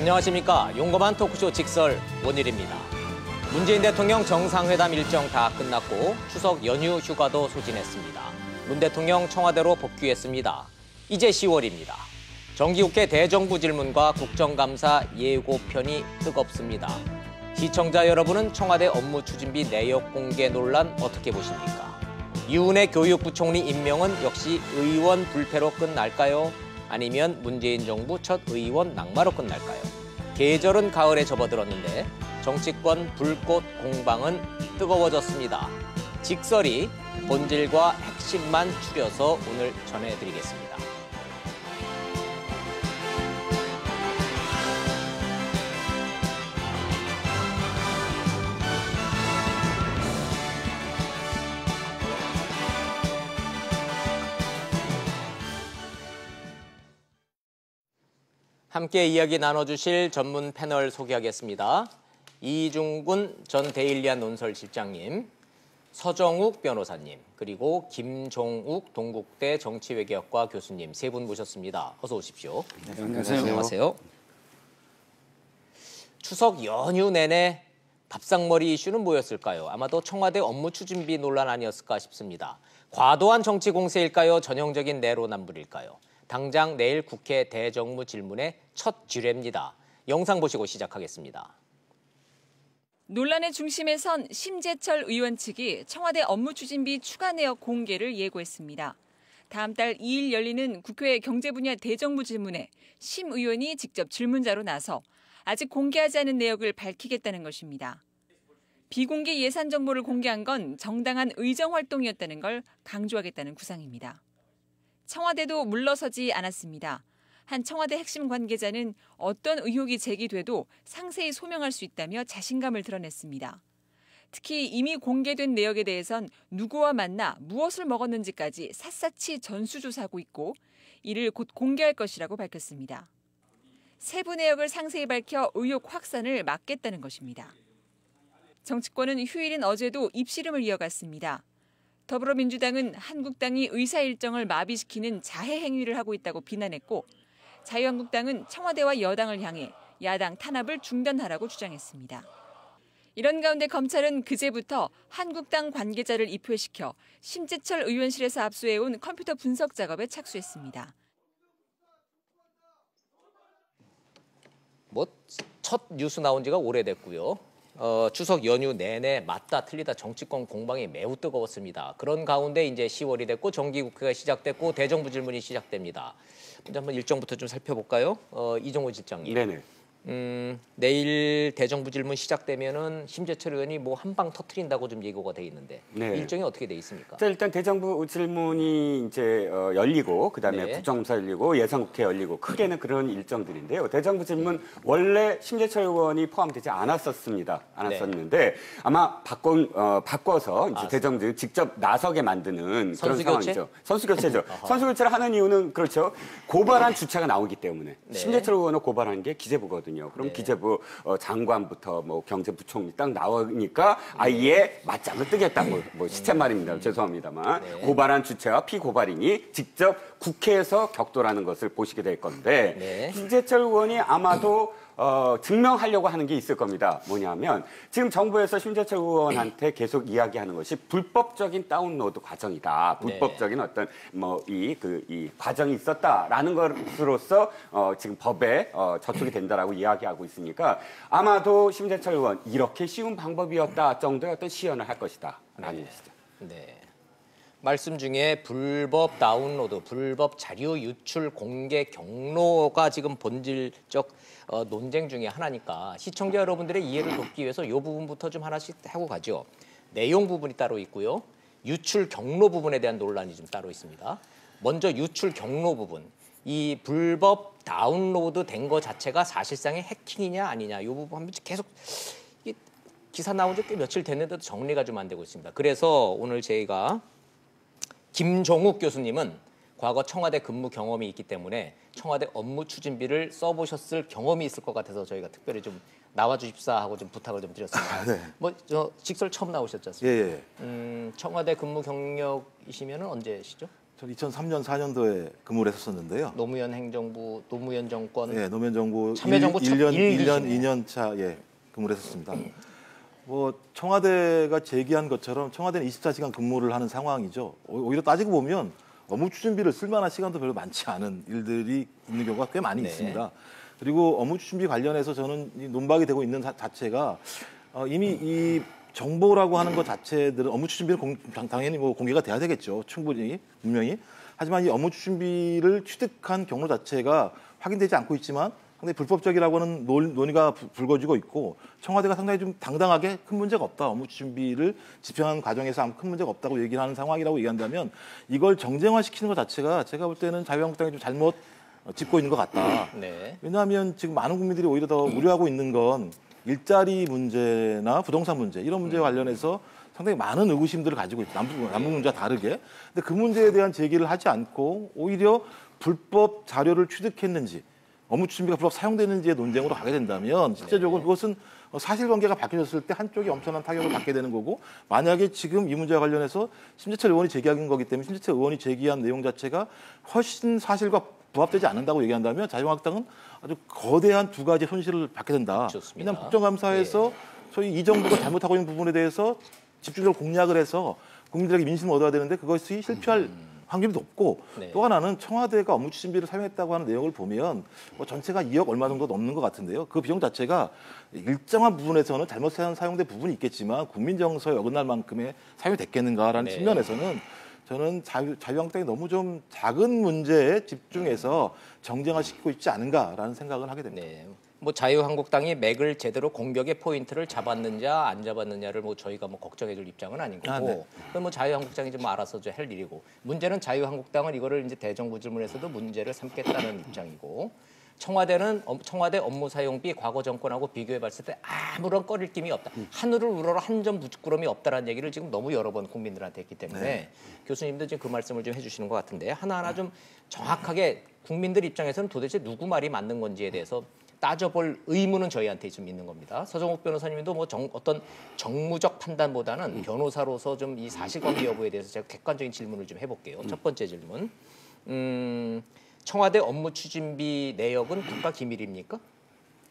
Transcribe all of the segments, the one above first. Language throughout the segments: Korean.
안녕하십니까. 용감한 토크쇼 직설 원일입니다. 문재인 대통령 정상회담 일정 다 끝났고 추석 연휴 휴가도 소진했습니다. 문 대통령 청와대로 복귀했습니다. 이제 10월입니다. 정기국회 대정부 질문과 국정감사 예고편이 뜨겁습니다. 시청자 여러분은 청와대 업무 추진비 내역 공개 논란 어떻게 보십니까? 유은혜 교육부총리 임명은 역시 의원 불패로 끝날까요? 아니면 문재인 정부 첫 의원 낙마로 끝날까요? 계절은 가을에 접어들었는데 정치권 불꽃 공방은 뜨거워졌습니다. 직설이 본질과 핵심만 추려서 오늘 전해드리겠습니다. 함께 이야기 나눠주실 전문 패널 소개하겠습니다. 이중근 전 데일리안 논설실장님, 서정욱 변호사님, 그리고 김종욱 동국대 정치외교학과 교수님 세 분 모셨습니다. 어서 오십시오. 네, 안녕하세요. 안녕하세요. 추석 연휴 내내 밥상머리 이슈는 뭐였을까요? 아마도 청와대 업무 추진비 논란 아니었을까 싶습니다. 과도한 정치 공세일까요? 전형적인 내로남불일까요? 당장 내일 국회 대정부 질문의 첫 지뢰입니다. 영상 보시고 시작하겠습니다. 논란의 중심에 선 심재철 의원 측이 청와대 업무 추진비 추가 내역 공개를 예고했습니다. 다음 달 2일 열리는 국회 경제분야 대정부 질문에 심 의원이 직접 질문자로 나서 아직 공개하지 않은 내역을 밝히겠다는 것입니다. 비공개 예산 정보를 공개한 건 정당한 의정 활동이었다는 걸 강조하겠다는 구상입니다. 청와대도 물러서지 않았습니다. 한 청와대 핵심 관계자는 어떤 의혹이 제기돼도 상세히 소명할 수 있다며 자신감을 드러냈습니다. 특히 이미 공개된 내역에 대해선 누구와 만나 무엇을 먹었는지까지 샅샅이 전수조사하고 있고 이를 곧 공개할 것이라고 밝혔습니다. 세부 내역을 상세히 밝혀 의혹 확산을 막겠다는 것입니다. 정치권은 휴일인 어제도 입씨름을 이어갔습니다. 더불어민주당은 한국당이 의사 일정을 마비시키는 자해 행위를 하고 있다고 비난했고 자유한국당은 청와대와 여당을 향해 야당 탄압을 중단하라고 주장했습니다. 이런 가운데 검찰은 그제부터 한국당 관계자를 입회시켜 심재철 의원실에서 압수해온 컴퓨터 분석 작업에 착수했습니다. 첫 뉴스 나온 지가 오래됐고요. 추석 연휴 내내 맞다 틀리다 정치권 공방이 매우 뜨거웠습니다. 그런 가운데 이제 10월이 됐고 정기국회가 시작됐고 대정부 질문이 시작됩니다. 먼저 한번 일정부터 좀 살펴볼까요? 이종호 실장님. 네네. 내일 대정부 질문 시작되면은 심재철 의원이 뭐 한 방 터트린다고 좀 예고가 돼 있는데 네. 일정이 어떻게 돼 있습니까? 자, 일단 대정부 질문이 이제 열리고 그다음에 네. 국정감사 열리고 예산국회 열리고 크게는 그런 일정들인데요. 대정부 질문 원래 심재철 의원이 포함되지 않았었는데 아마 바꿔서 이제 대정부 직접 나서게 만드는 그런 상황이죠. 선수 교체죠. 선수 교체를 하는 이유는 그렇죠. 고발한 주체가 나오기 때문에 네. 심재철 의원을 고발하는 게 기재부거든요. 그럼 네. 기재부 장관부터 뭐 경제부총리 딱 나오니까 아예 맞짱을 뜨겠다. 뭐 시쳇말입니다. 죄송합니다만 네. 고발한 주체와 피고발인이 직접 국회에서 격돌하는 것을 보시게 될 건데 네. 심재철 의원이 아마도 증명하려고 하는 게 있을 겁니다. 뭐냐면 지금 정부에서 심재철 의원한테 계속 이야기하는 것이 불법적인 다운로드 과정이다. 불법적인 어떤 이 과정이 있었다라는 것으로서 지금 법에 저촉이 된다라고 이야기하고 있으니까 아마도 심재철 의원 이렇게 쉬운 방법이었다 정도의 어떤 시연을 할 것이다라는 것이죠. 네. 말씀 중에 불법 다운로드, 불법 자료 유출 공개 경로가 지금 본질적 논쟁 중에 하나니까 시청자 여러분들의 이해를 돕기 위해서 이 부분부터 좀 하나씩 하고 가죠. 내용 부분이 따로 있고요. 유출 경로 부분에 대한 논란이 좀 따로 있습니다. 먼저 유출 경로 부분. 이 불법 다운로드 된 거 자체가 사실상의 해킹이냐 아니냐 이 부분 한번 계속 기사 나온 지 꽤 며칠 됐는데도 정리가 좀 안 되고 있습니다. 그래서 오늘 저희가 김종욱 교수님은 과거 청와대 근무 경험이 있기 때문에 청와대 업무 추진비를 써보셨을 경험이 있을 것 같아서 저희가 특별히 좀 나와주십사 하고 좀 부탁을 좀 드렸습니다. 네. 직설 처음 나오셨지 않습니까? 예. 청와대 근무 경력이시면 언제시죠? 저는 2003년, 4년도에 근무를 했었는데요. 노무현 행정부, 노무현 정권, 예, 노무현 정부 참여정부 첫 1년, 일기시네. 2년 차 예, 근무를 했었습니다. 뭐 청와대가 제기한 것처럼 청와대는 24시간 근무를 하는 상황이죠. 오히려 따지고 보면 업무 추진비를 쓸 만한 시간도 별로 많지 않은 일들이 있는 경우가 꽤 많이 네. 있습니다. 그리고 업무 추진비 관련해서 저는 이 논박이 되고 있는 자체가 이미 이 정보라고 하는 것 자체들은 업무 추진비는 당연히 뭐 공개가 돼야 되겠죠. 충분히 분명히. 하지만 이 업무 추진비를 취득한 경로 자체가 확인되지 않고 있지만 상당히 불법적이라고 하는 논의가 불거지고 있고 청와대가 상당히 좀 당당하게 큰 문제가 없다. 업무 추진비를 집행하는 과정에서 아무 큰 문제가 없다고 얘기를 하는 상황이라고 얘기한다면 이걸 정쟁화시키는 것 자체가 제가 볼 때는 자유한국당이 좀 잘못 짚고 있는 것 같다. 네. 왜냐하면 지금 많은 국민들이 오히려 더 우려하고 있는 건 일자리 문제나 부동산 문제 이런 문제와 관련해서 상당히 많은 의구심들을 가지고 있다. 남북 문제와 다르게. 근데 그 문제에 대한 제기를 하지 않고 오히려 불법 자료를 취득했는지 업무 추진비가 불법 사용되는지의 논쟁으로 가게 된다면 실제적으로 그것은 사실관계가 밝혀졌을 때 한쪽이 엄청난 타격을 받게 되는 거고 만약에 지금 이 문제와 관련해서 심재철 의원이 제기한 거기 때문에 심재철 의원이 제기한 내용 자체가 훨씬 사실과 부합되지 않는다고 얘기한다면 자유한국당은 아주 거대한 두 가지 손실을 받게 된다. 좋습니다. 왜냐하면 국정감사에서 소위 이 정부가 잘못하고 있는 부분에 대해서 집중적으로 공략을 해서 국민들에게 민심을 얻어야 되는데 그것이 실패할 확률이 높고 네. 또 하나는 청와대가 업무 추진비를 사용했다고 하는 내용을 보면 뭐 전체가 2억 얼마 정도 넘는 것 같은데요. 그 비용 자체가 일정한 부분에서는 잘못 사용된 부분이 있겠지만 국민 정서에 어긋날 만큼의 사용이 됐겠는가라는 네. 측면에서는 저는 자유한국당이 너무 좀 작은 문제에 집중해서 정쟁화시키고 있지 않은가라는 생각을 하게 됩니다. 네. 뭐 자유한국당이 맥을 제대로 공격의 포인트를 잡았느냐 안 잡았느냐를 뭐 저희가 뭐 걱정해줄 입장은 아닌 거고 네. 그건 뭐 자유한국당이 좀 알아서 좀 할 일이고 문제는 자유한국당은 이거를 이제 대정부 질문에서도 문제를 삼겠다는 입장이고 청와대는 청와대 업무 사용비 과거 정권하고 비교해 봤을 때 아무런 꺼릴낌이 없다. 하늘을 우러러 한 점 부끄러움이 없다라는 얘기를 지금 너무 여러 번 국민들한테 했기 때문에 네. 교수님도 지금 그 말씀을 좀 해주시는 것 같은데 하나하나 좀 정확하게 국민들 입장에서는 도대체 누구 말이 맞는 건지에 대해서 따져볼 의무는 저희한테 좀 있는 겁니다. 서정욱 변호사님도 뭐 어떤 정무적 판단보다는 변호사로서 좀 이 사실관계 여부에 대해서 제가 객관적인 질문을 좀 해볼게요. 첫 번째 질문. 청와대 업무 추진비 내역은 국가 기밀입니까?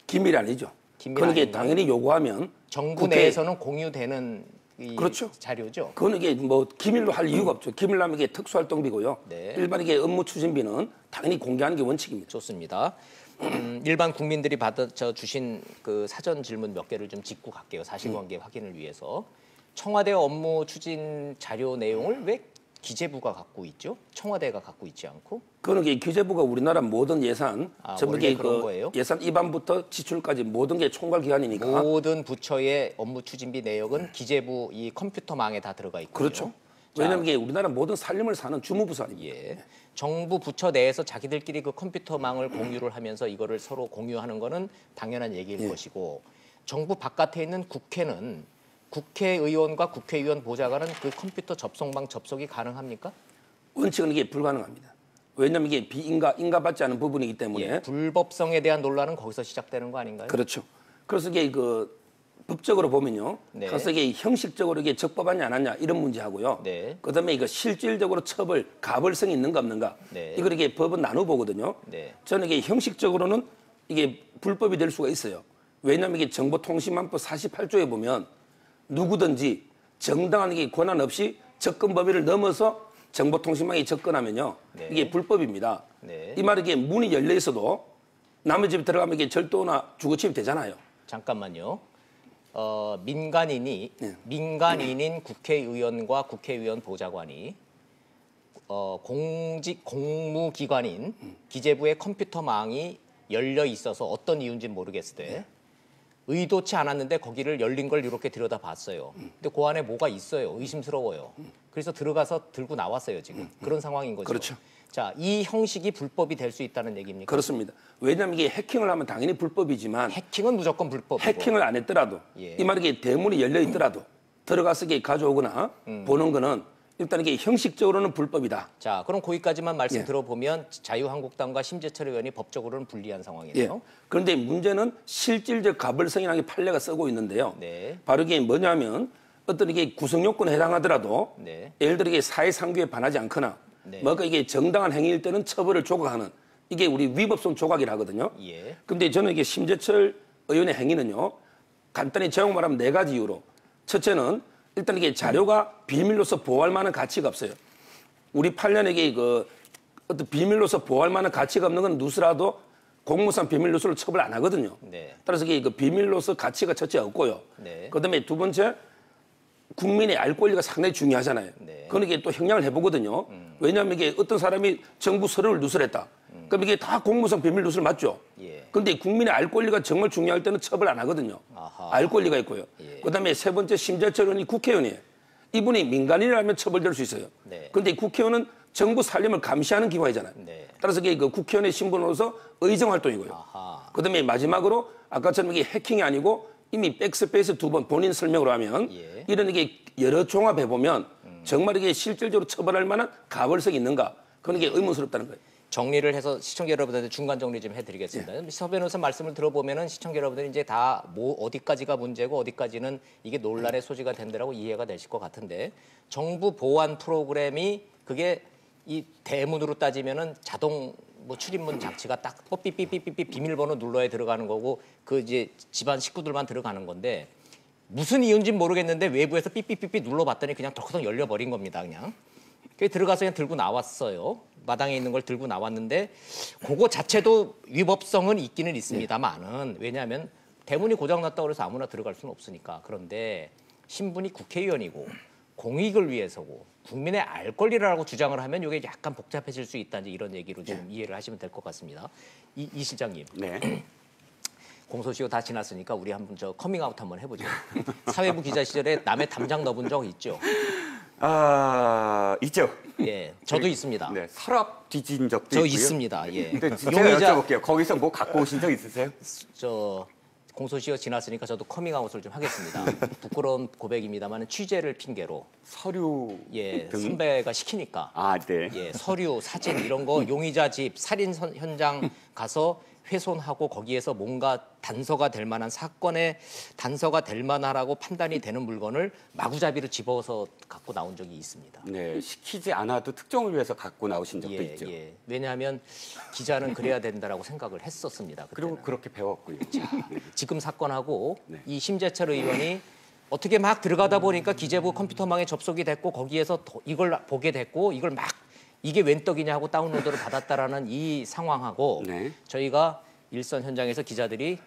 기밀이 아니죠. 기밀 그건 이게 아닌가요? 당연히 요구하면 정부 국회- 내에서는 공유되는 이 그렇죠. 자료죠. 그건 이게 뭐 기밀로 할 이유가 없죠. 기밀하면 이게 특수활동비고요. 네. 일반 이게 업무 추진비는 당연히 공개하는 게 원칙입니다. 좋습니다. 일반 국민들이 받아 주신 그 사전 질문 몇 개를 좀 짚고 갈게요. 사실관계 확인을 위해서. 청와대 업무 추진 자료 내용을 왜 기재부가 갖고 있죠? 청와대가 갖고 있지 않고? 그거는 이게 기재부가 우리나라 모든 예산 전부 원래 이게 그런 거예요? 예산 입안부터 지출까지 모든 게 총괄 기관이니까 모든 부처의 업무 추진비 내역은 기재부 이 컴퓨터망에 다 들어가 있고요. 그렇죠. 자, 왜냐하면 이게 우리나라 모든 살림을 사는 주무부서 아닙니까? 예. 정부 부처 내에서 자기들끼리 그 컴퓨터망을 공유를 하면서 이거를 서로 공유하는 거는 당연한 얘기일 것이고 정부 바깥에 있는 국회는 국회의원과 국회의원 보좌관은 그 컴퓨터 접속망 접속이 가능합니까? 원칙은 이게 불가능합니다. 왜냐하면 이게 인가받지 않은 부분이기 때문에 예. 불법성에 대한 논란은 거기서 시작되는 거 아닌가요? 그렇죠. 그래서 이게 그 법적으로 보면요. 네. 그래서 이게 형식적으로 이게 적법하냐 안 하냐 이런 문제하고요. 네. 그다음에 이거 실질적으로 처벌 가벌성이 있는가 없는가. 네. 이걸 이게 법은 나눠 보거든요. 네. 저는 이게 형식적으로는 이게 불법이 될 수가 있어요. 왜냐하면 이게 정보통신망법 48조에 보면 누구든지 정당한 이게 권한 없이 접근 범위를 넘어서 정보통신망에 접근하면요. 네. 이게 불법입니다. 네. 이 말은 이게 문이 열려 있어도 남의 집에 들어가면 이게 절도나 주거침입 되잖아요. 잠깐만요. 민간인인 국회의원과 국회의원 보좌관이 공무기관인 기재부의 컴퓨터망이 열려 있어서 어떤 이유인지 모르겠을 때 의도치 않았는데 거기를 열린 걸 이렇게 들여다봤어요. 근데 그 안에 뭐가 있어요. 의심스러워요. 그래서 들어가서 들고 나왔어요. 지금 그런 상황인 거죠. 그렇죠. 자, 이 형식이 불법이 될 수 있다는 얘기입니까? 그렇습니다. 왜냐하면 이게 해킹을 하면 당연히 불법이지만 해킹은 무조건 불법이고. 해킹을 안 했더라도 예. 이 말이 이게 대문이 열려 있더라도 들어가서 이게 가져오거나 보는 거는 일단 이게 형식적으로는 불법이다. 자, 그럼 거기까지만 말씀 예. 들어보면 자유한국당과 심재철 의원이 법적으로는 불리한 예. 상황이네요. 그런데 문제는 실질적 가벌성이라는 게 판례가 쓰고 있는데요. 네. 바로 이게 뭐냐면 어떤 이게 구성 요건에 해당하더라도 네. 예를 들어 이게 사회상규에 반하지 않거나 네. 뭐가 이게 정당한 행위일 때는 처벌을 조각하는 이게 우리 위법성 조각이라 하거든요. 예. 근데 저는 이게 심재철 의원의 행위는요. 간단히 제목 말하면 4가지 이유로. 첫째는 일단 이게 자료가 비밀로서 보호할 만한 가치가 없어요. 우리 8년에게 그 어떤 비밀로서 보호할 만한 가치가 없는 건 누수라도 공무상 비밀 누수를 처벌 안 하거든요. 네. 따라서 이게 그 비밀로서 가치가 첫째 없고요. 네. 그다음에 두 번째 국민의 알 권리가 상당히 중요하잖아요. 네. 그건 이게 또 형량을 해보거든요. 왜냐하면 이게 어떤 사람이 정부 서류를 누설했다. 그럼 이게 다 공무상 비밀 누설 맞죠? 예. 그런데 국민의 알 권리가 정말 중요할 때는 처벌 안 하거든요. 아하. 알 권리가 있고요. 예. 그다음에 세 번째 심재철 의원이 국회의원이에요. 이분이 민간인이라면 처벌될 수 있어요. 네. 그런데 국회의원은 정부 살림을 감시하는 기관이잖아요. 네. 따라서 이게 그 국회의원의 신분으로서 의정 활동이고요. 아하. 그다음에 마지막으로 아까처럼 이게 해킹이 아니고 이미 백스페이스 2번 본인 설명으로 하면 예. 이런 이게 여러 종합해 보면 정말 이게 실질적으로 처벌할 만한 가벌성이 있는가 그런 게 의문스럽다는 거예요. 정리를 해서 시청자 여러분들한테 중간 정리 좀 해드리겠습니다. 서 변호사 말씀을 들어보면은 시청자 여러분들이 이제 다 뭐 어디까지가 문제고 어디까지는 이게 논란의 소지가 된다라고 이해가 되실 것 같은데 정부 보안 프로그램이 그게 이 대문으로 따지면은 자동 뭐 출입문 장치가 딱 삐삐삐삐삐 비밀번호 눌러야 들어가는 거고 그 이제 집안 식구들만 들어가는 건데 무슨 이유인지는 모르겠는데 외부에서 삐삐삐삐 눌러봤더니 그냥 덜커덕 열려버린 겁니다. 그냥. 그게 들어가서 그냥 들고 나왔어요. 마당에 있는 걸 들고 나왔는데 그거 자체도 위법성은 있기는 있습니다만은 왜냐하면 대문이 고장났다고 해서 아무나 들어갈 수는 없으니까. 그런데 신분이 국회의원이고 공익을 위해서고 국민의 알 권리라고 주장을 하면 이게 약간 복잡해질 수 있다. 이제 이런 얘기로 좀 이해를 하시면 될 것 같습니다. 이 실장님. 네. 공소시효 다 지났으니까 우리 한번 저 커밍아웃 한번 해보죠. 사회부 기자 시절에 남의 담장 넣어본 적 있죠? 아, 있죠. 예, 저도 있습니다. 네, 서랍 뒤진 적도 저 있고요. 있습니다. 예. 근데 제가 여쭤볼게요. 거기서 뭐 갖고 오신 적 있으세요? 저 공소시효 지났으니까 저도 커밍아웃을 좀 하겠습니다. 부끄러운 고백입니다만 취재를 핑계로 서류 예 등? 선배가 시키니까 아, 네. 예 서류 사진 이런 거 용의자 집 살인 현장 가서 훼손하고 거기에서 뭔가 단서가 될 만한 사건의 단서가 될 만하라고 판단이 되는 물건을 마구잡이로 집어서 갖고 나온 적이 있습니다. 네, 시키지 않아도 특종을 위해서 갖고 나오신 적도 있죠. 예. 왜냐하면 기자는 그래야 된다라고 생각을 했었습니다. 그때는. 그리고 그렇게 배웠고요. 지금 사건하고 네. 이 심재철 의원이 어떻게 막 들어가다 보니까 기재부 컴퓨터망에 접속이 됐고 거기에서 이걸 보게 됐고 이걸 막 이게 웬 떡이냐 하고 다운로드를 받았다라는 이 상황하고 네. 저희가 일선 현장에서 기자들이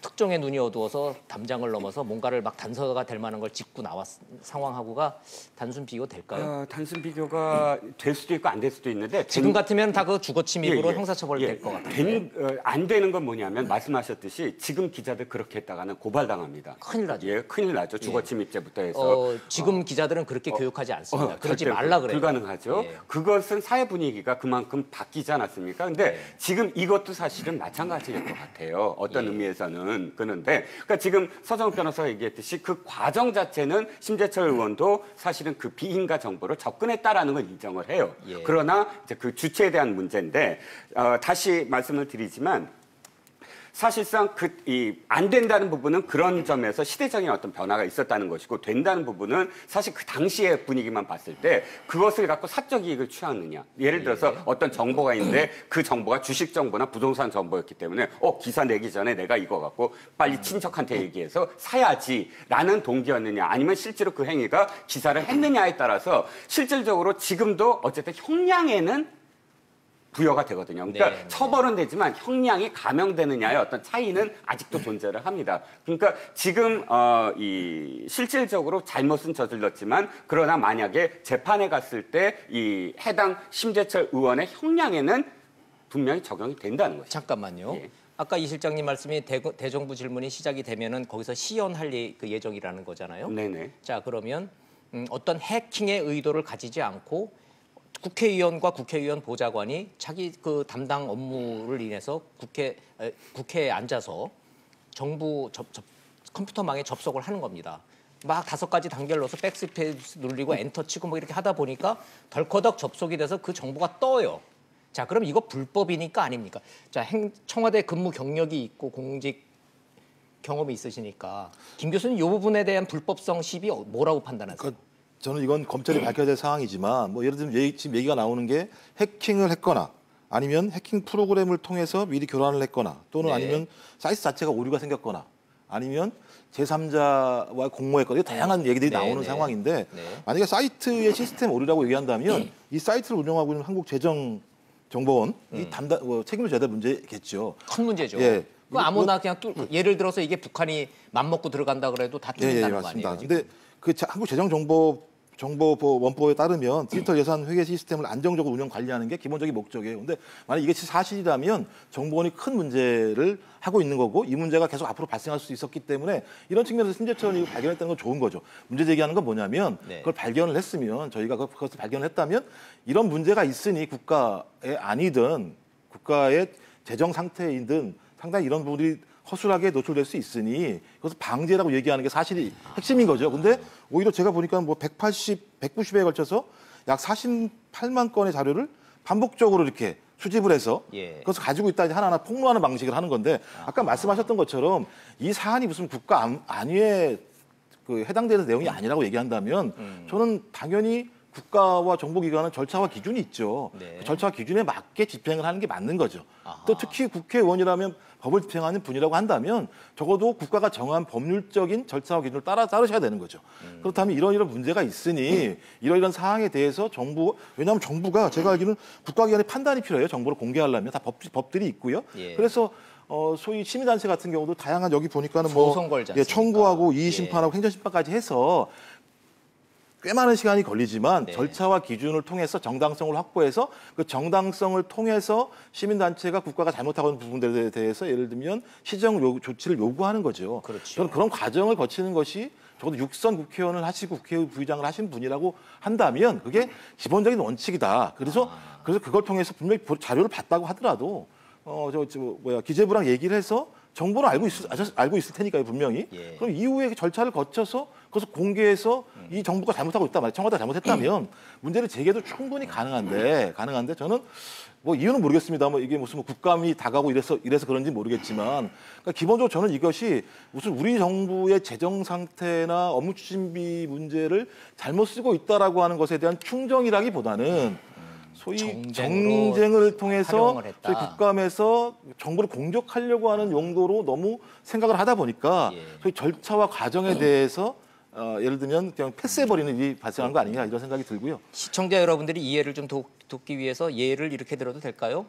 특종의 눈이 어두워서 담장을 넘어서 뭔가를 막 단서가 될 만한 걸 짚고 나왔 상황하고가 단순 비교 될까요? 단순 비교가 될 수도 있고 안 될 수도 있는데 지금 같으면 다 그 주거침입으로 형사처벌 예. 될 것 같아요. 안 되는 건 뭐냐면 말씀하셨듯이 지금 기자들 그렇게 했다가는 고발당합니다. 큰일 나죠. 예, 큰일 나죠. 주거침입죄부터 해서. 지금 기자들은 그렇게 교육하지 않습니다. 그러지 절대 말라 그래요. 불가능하죠. 예. 그것은 사회 분위기가 그만큼 바뀌지 않았습니까? 근데 지금 이것도 사실은 마찬가지일 것 같아요. 어떤 예. 의미에서는. 그런데 그러니까 지금 서정욱 변호사가 얘기했듯이 그 과정 자체는 심재철 의원도 사실은 그 비인가 정보를 접근했다라는 걸 인정을 해요. 예. 그러나 이제 그 주체에 대한 문제인데 다시 말씀을 드리지만 사실상 안 된다는 부분은 그런 점에서 시대적인 어떤 변화가 있었다는 것이고 된다는 부분은 사실 그 당시의 분위기만 봤을 때 그것을 갖고 사적 이익을 취하느냐. 예를 들어서 어떤 정보가 있는데 그 정보가 주식 정보나 부동산 정보였기 때문에 기사 내기 전에 내가 이거 갖고 빨리 친척한테 얘기해서 사야지라는 동기였느냐 아니면 실제로 그 행위가 기사를 했느냐에 따라서 실질적으로 지금도 어쨌든 형량에는 부여가 되거든요. 그러니까 네. 처벌은 되지만 형량이 감형되느냐의 어떤 차이는 아직도 존재를 합니다. 그러니까 지금 실질적으로 잘못은 저질렀지만 그러나 만약에 재판에 갔을 때 이 해당 심재철 의원의 형량에는 분명히 적용이 된다는 것이죠. 잠깐만요. 예. 아까 이 실장님 말씀이 대정부 질문이 시작이 되면은 거기서 시연할 그 예정이라는 거잖아요. 네네. 자 그러면 어떤 해킹의 의도를 가지지 않고 국회의원과 국회의원 보좌관이 자기 그 담당 업무를 인해서 국회에 앉아서 정부 컴퓨터망에 접속을 하는 겁니다. 막 5가지 단계를 넣어서 백스페이스 누르고 엔터 치고 뭐 이렇게 하다 보니까 덜커덕 접속이 돼서 그 정보가 떠요. 자, 그럼 이거 불법이니까 아닙니까? 자, 청와대 근무 경력이 있고 공직 경험이 있으시니까 김 교수는 이 부분에 대한 불법성 시비 뭐라고 판단하세요? 저는 이건 검찰이 밝혀야 될 상황이지만 뭐 예를 들면 지금 얘기가 나오는 게 해킹을 했거나 아니면 해킹 프로그램을 통해서 미리 교란을 했거나 또는 네. 아니면 사이트 자체가 오류가 생겼거나 아니면 제3자와 공모했거나 다양한 얘기들이 네, 나오는 네. 상황인데 네. 만약에 사이트의 시스템 오류라고 얘기한다면 이 사이트를 운영하고 있는 한국재정정보원 이 책임을 져야 될 문제겠죠. 큰 문제죠. 예. 그 아무나 그냥 예를 들어서 이게 북한이 맘먹고 들어간다 그래도 다 뚫린다는 거 맞습니다. 아니에요? 지금? 근데 그 한국재정정보원법에 따르면 디지털 예산 회계 시스템을 안정적으로 운영 관리하는 게 기본적인 목적이에요. 근데 만약 이게 사실이라면 정보원이 큰 문제를 하고 있는 거고 이 문제가 계속 앞으로 발생할 수 있었기 때문에 이런 측면에서 심재철이 발견했다는 건 좋은 거죠. 문제 제기하는 건 뭐냐면 네. 그걸 발견을 했으면 저희가 그것을 발견을 했다면 이런 문제가 있으니 국가의 아니든 국가의 재정 상태이든 상당히 이런 부분이 허술하게 노출될 수 있으니 그것을 방지라고 얘기하는 게 사실이 핵심인 거죠. 근데 오히려 제가 보니까 뭐 190회에 걸쳐서 약 48만 건의 자료를 반복적으로 이렇게 수집을 해서 예. 그것을 가지고 있다 이제 하나하나 폭로하는 방식을 하는 건데 아까 말씀하셨던 것처럼 이 사안이 무슨 국가 안위에 그 해당되는 내용이 아니라고 얘기한다면 저는 당연히 국가와 정보기관은 절차와 기준이 있죠. 네. 그 절차와 기준에 맞게 집행을 하는 게 맞는 거죠. 아하. 또 특히 국회의원이라면 법을 집행하는 분이라고 한다면 적어도 국가가 정한 법률적인 절차와 기준을 따르셔야 되는 거죠. 그렇다면 이런 문제가 있으니 이런 사항에 대해서 왜냐하면 정부가 제가 알기로는 국가기관의 판단이 필요해요. 정보를 공개하려면 다 법들이 있고요. 예. 그래서 소위 시민단체 같은 경우도 다양한 여기 보니까는 뭐 소송 걸지 않습니까? 청구하고 예. 이의심판하고 행정심판까지 해서 꽤 많은 시간이 걸리지만 네. 절차와 기준을 통해서 정당성을 확보해서 그 정당성을 통해서 시민단체가 국가가 잘못하고 있는 부분들에 대해서 예를 들면 시정 조치를 요구하는 거죠. 그렇죠. 저는 그런 과정을 거치는 것이 적어도 6선 국회의원을 하시고 국회의장을 하신 분이라고 한다면 그게 기본적인 원칙이다. 그래서 그걸 통해서 분명히 자료를 봤다고 하더라도 기재부랑 얘기를 해서 정보는 알고 있을 테니까요, 분명히. 예. 그럼 이후에 절차를 거쳐서 그것을 공개해서 이 정부가 잘못하고 있다, 청와대가 잘못했다면 문제를 제기해도 충분히 가능한데 저는 뭐 이유는 모르겠습니다. 뭐 이게 무슨 국감이 다가오고 이래서 그런지 모르겠지만 그러니까 기본적으로 저는 이것이 무슨 우리 정부의 재정 상태나 업무 추진비 문제를 잘못 쓰고 있다라고 하는 것에 대한 충정이라기보다는 소위 정쟁을 통해서 활용을 했다. 소위 국감에서 정부를 공격하려고 하는 용도로 너무 생각을 하다 보니까 예. 소위 절차와 과정에 대해서 예를 들면 그냥 패스해버리는 일이 발생한 거 아니냐 이런 생각이 들고요. 시청자 여러분들이 이해를 좀 돕기 위해서 예를 이렇게 들어도 될까요?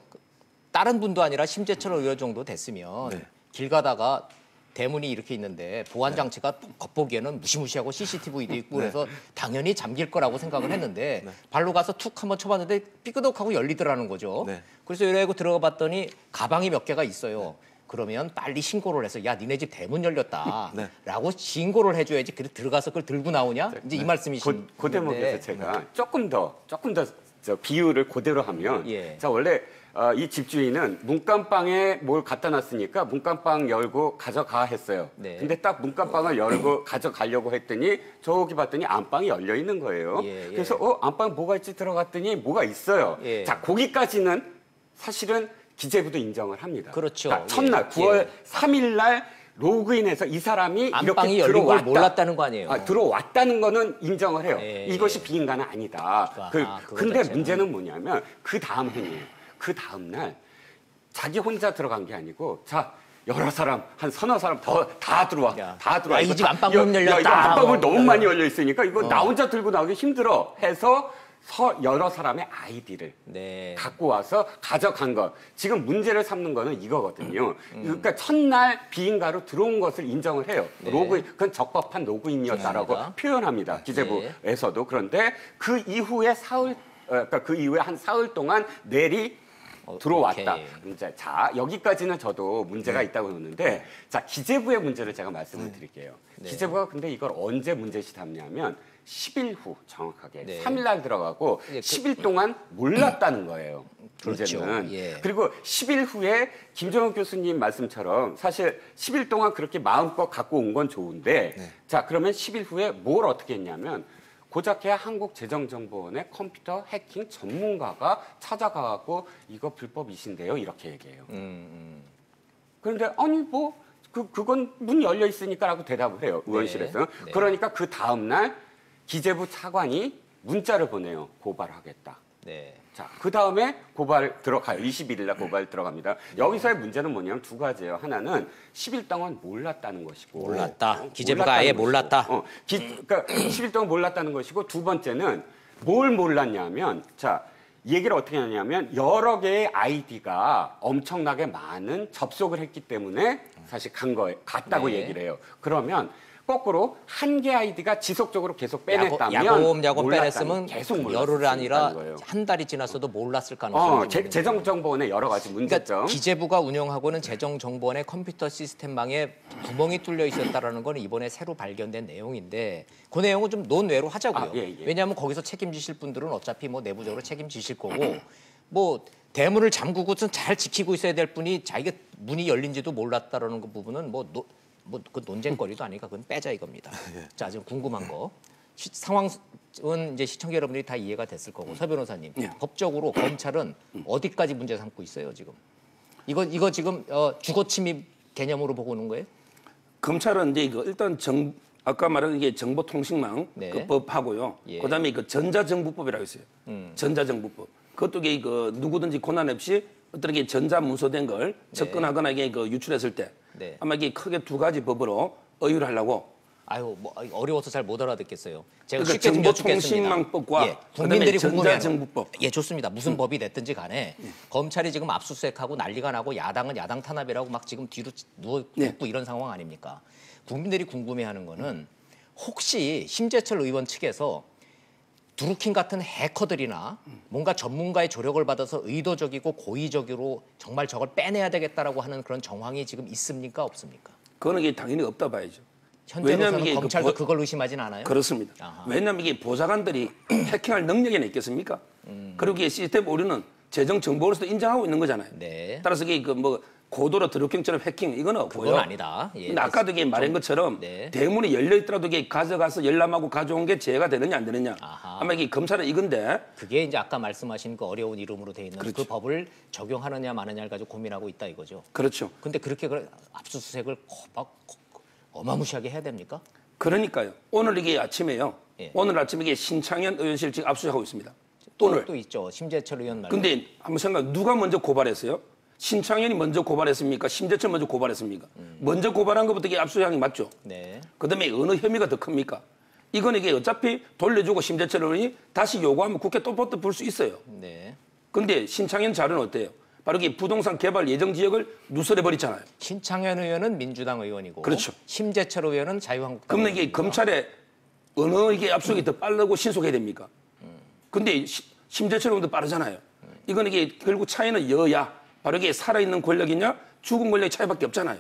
다른 분도 아니라 심재철 의원 정도 됐으면 네. 길 가다가 대문이 이렇게 있는데 보안 장치가 겉보기에는 무시무시하고 CCTV도 있고 그래서 당연히 잠길 거라고 생각을 했는데 발로 가서 툭 한번 쳐봤는데 삐끄덕하고 열리더라는 거죠. 네. 그래서 이러고 들어가 봤더니 가방이 몇 개가 있어요. 그러면 빨리 신고를 해서 야 니네 집 대문 열렸다 네. 라고 신고를 해줘야지 그래 들어가서 그걸 들고 나오냐? 이제 이 말씀이신 그 대목에서 제가 조금 더 비유를 그대로 하면 예. 자 원래 이 집주인은 문간방에 뭘 갖다 놨으니까 문간방 열고 가져가 했어요. 네. 근데 딱 문간방을 열고 가져가려고 했더니 저기 봤더니 안방이 열려 있는 거예요. 예, 예. 그래서 안방 뭐가 있지 들어갔더니 뭐가 있어요. 예. 자 거기까지는 사실은 기재부도 인정을 합니다. 그렇죠. 그러니까 첫날 예. 9월 3일 날 로그인해서 이 사람이 안방이 이렇게 열린 걸 들어왔다. 몰랐다는 거 아니에요. 들어왔다는 거는 인정을 해요. 예. 이것이 비인간은 아니다. 그거 근데 자체는. 문제는 뭐냐면 그 다음 행위예요. 그 다음 날 자기 혼자 들어간 게 아니고 자 여러 사람 한 서너 사람 다 들어와. 야. 다 들어와. 야, 이 이거 집 다- 안방문 열렸다. 이거 안방문 너무 어. 많이 열려 있으니까 이거 나 혼자 들고 나오기 힘들어 해서 여러 사람의 아이디를 네. 갖고 와서 가져간 것. 지금 문제를 삼는 거는 이거거든요. 그러니까 첫날 비인가로 들어온 것을 인정을 해요. 네. 로그인, 그건 적법한 로그인이었다라고 정합니다. 표현합니다. 기재부에서도. 그런데 그 이후에 그러니까 그 이후에 한 사흘 동안 내리 들어왔다. 오케이. 자, 여기까지는 저도 문제가 있다고 보는데, 자, 기재부의 문제를 제가 말씀을 드릴게요. 네. 기재부가 근데 이걸 언제 문제시 삼냐면, 10일 후 정확하게 네. 3일 날 들어가고 예, 10일 동안 몰랐다는 거예요. 그렇죠. 문제는. 예. 그리고 10일 후에 김정은 교수님 말씀처럼 사실 10일 동안 그렇게 마음껏 갖고 온 건 좋은데 자 그러면 10일 후에 뭘 어떻게 했냐면 고작해야 한국재정정보원의 컴퓨터 해킹 전문가가 찾아가고 이거 불법이신데요 이렇게 얘기해요. 그런데 아니 그건 문 열려 있으니까라고 대답을 해요 의원실에서. 네. 그러니까 그 다음 날 기재부 차관이 문자를 보내요. 고발하겠다. 네. 자, 그 다음에 고발 들어가요. 21일 날 고발 들어갑니다. 여기서의 문제는 뭐냐면 두 가지예요. 하나는 10일 동안 몰랐다는 것이고. 몰랐다. 기재부가 아예 몰랐다. 그러니까 10일 동안 몰랐다는 것이고 두 번째는 뭘 몰랐냐면 자, 얘기를 어떻게 하냐면 여러 개의 아이디가 엄청나게 많은 접속을 했기 때문에 사실 갔다고 네. 얘기를 해요. 그러면 거꾸로 한 개 아이디가 지속적으로 계속 빼냈다면 야곱야곱 몰랐다는, 빼냈으면 계속 몰랐을 열흘 수 아니라 있다는 거예요. 한 달이 지났어도 몰랐을 가능성이 있는 재정정보원의 여러 가지 문제점. 그러니까 기재부가 운영하고는 재정정보원의 컴퓨터 시스템망에 구멍이 뚫려 있었다라는 건 이번에 새로 발견된 내용인데 그 내용은 좀 논외로 하자고요. 예. 왜냐하면 거기서 책임지실 분들은 어차피 뭐 내부적으로 책임지실 거고 뭐 대문을 잠그고선 잘 지키고 있어야 될 분이 자기가 문이 열린지도 몰랐다라는 그 부분은 그 논쟁거리도 아니까 그건 빼자 이겁니다. 자, 지금 궁금한 거. 상황은 이제 시청자 여러분들이 다 이해가 됐을 거고 서 변호사님 법적으로 검찰은 어디까지 문제 삼고 있어요 지금? 이거 지금 주거 침입 개념으로 보고 오는 거예요? 검찰은 이제 이거 일단 아까 말한 이게 정보통신망 네. 그 법하고요. 예. 그다음에 그 전자정부법이라고 있어요. 전자정부법. 그것도 이게 누구든지 고난 없이 어떤 게 전자문서된 걸 접근하거나 이게 유출했을 때 네. 아마 이게 크게 두 가지 법으로 의유를 하려고. 아유, 뭐 어려워서 잘 못 알아듣겠어요. 제가 그러니까 쉽게 좀 여쭙겠습니다. 정보통신망법과 국민들이 그다음에 궁금해하는 전자정부법. 예, 좋습니다. 무슨 법이 됐든지 간에 검찰이 지금 압수수색하고 난리가 나고 야당은 야당 탄압이라고 막 지금 뒤로 누워 있고 이런 상황 아닙니까? 국민들이 궁금해하는 거는 혹시 심재철 의원 측에서 드루킹 같은 해커들이나 뭔가 전문가의 조력을 받아서 의도적이고 고의적으로 정말 저걸 빼내야 되겠다라고 하는 그런 정황이 지금 있습니까? 없습니까? 그거는 이게 당연히 없다 봐야죠. 현재로서는 이게 검찰도 그걸 의심하진 않아요? 그렇습니다. 아하. 왜냐하면 이게 보좌관들이 해킹할 능력이 있겠습니까? 그리고 이게 시스템 오류는 재정 정보로서 인정하고 있는 거잖아요. 네. 따라서 이게 고도로 드루킹처럼 해킹 이건 없고요. 그건 아니다. 예, 근데 아까도 이게 말한 것처럼 네. 대문이 열려 있더라도 이게 가져가서 열람하고 가져온 게 죄가 되느냐 안 되느냐. 아하. 아마 이게 검찰은 이건데 그게 이제 아까 말씀하신 그 어려운 이름으로 돼 있는 그 그렇죠. 법을 적용하느냐 마느냐를 가지고 고민하고 있다 이거죠. 그렇죠. 근데 그렇게 압수수색을 막 어마무시하게 해야 됩니까? 그러니까요. 오늘 이게 아침에요. 예. 오늘 아침에 이게 신창현 의원실 지금 압수하고 있습니다. 또, 오늘. 또 있죠. 심재철 의원 말고. 근데 한번 생각 누가 먼저 고발했어요? 신창현이 먼저 고발했습니까? 심재철 먼저 고발했습니까? 먼저 고발한 것부터 이게 압수수색이 맞죠? 네. 그다음에 어느 혐의가 더 큽니까? 이건 이게 어차피 돌려주고 심재철 의원이 다시 요구하면 국회 또 불 수 있어요. 네. 근데 신창현 자료는 어때요? 바로 이게 부동산 개발 예정 지역을 누설해 버리잖아요. 신창현 의원은 민주당 의원이고 그렇죠. 심재철 의원은 자유한국당 그러면 이게 의원입니다. 검찰에 어느 이게 압수수색이 더 빠르고 신속해야 됩니까? 근데 심재철 의원도 빠르잖아요. 이건 이게 결국 차이는 여야 바로 이게 살아있는 권력이냐 죽은 권력의 차이밖에 없잖아요.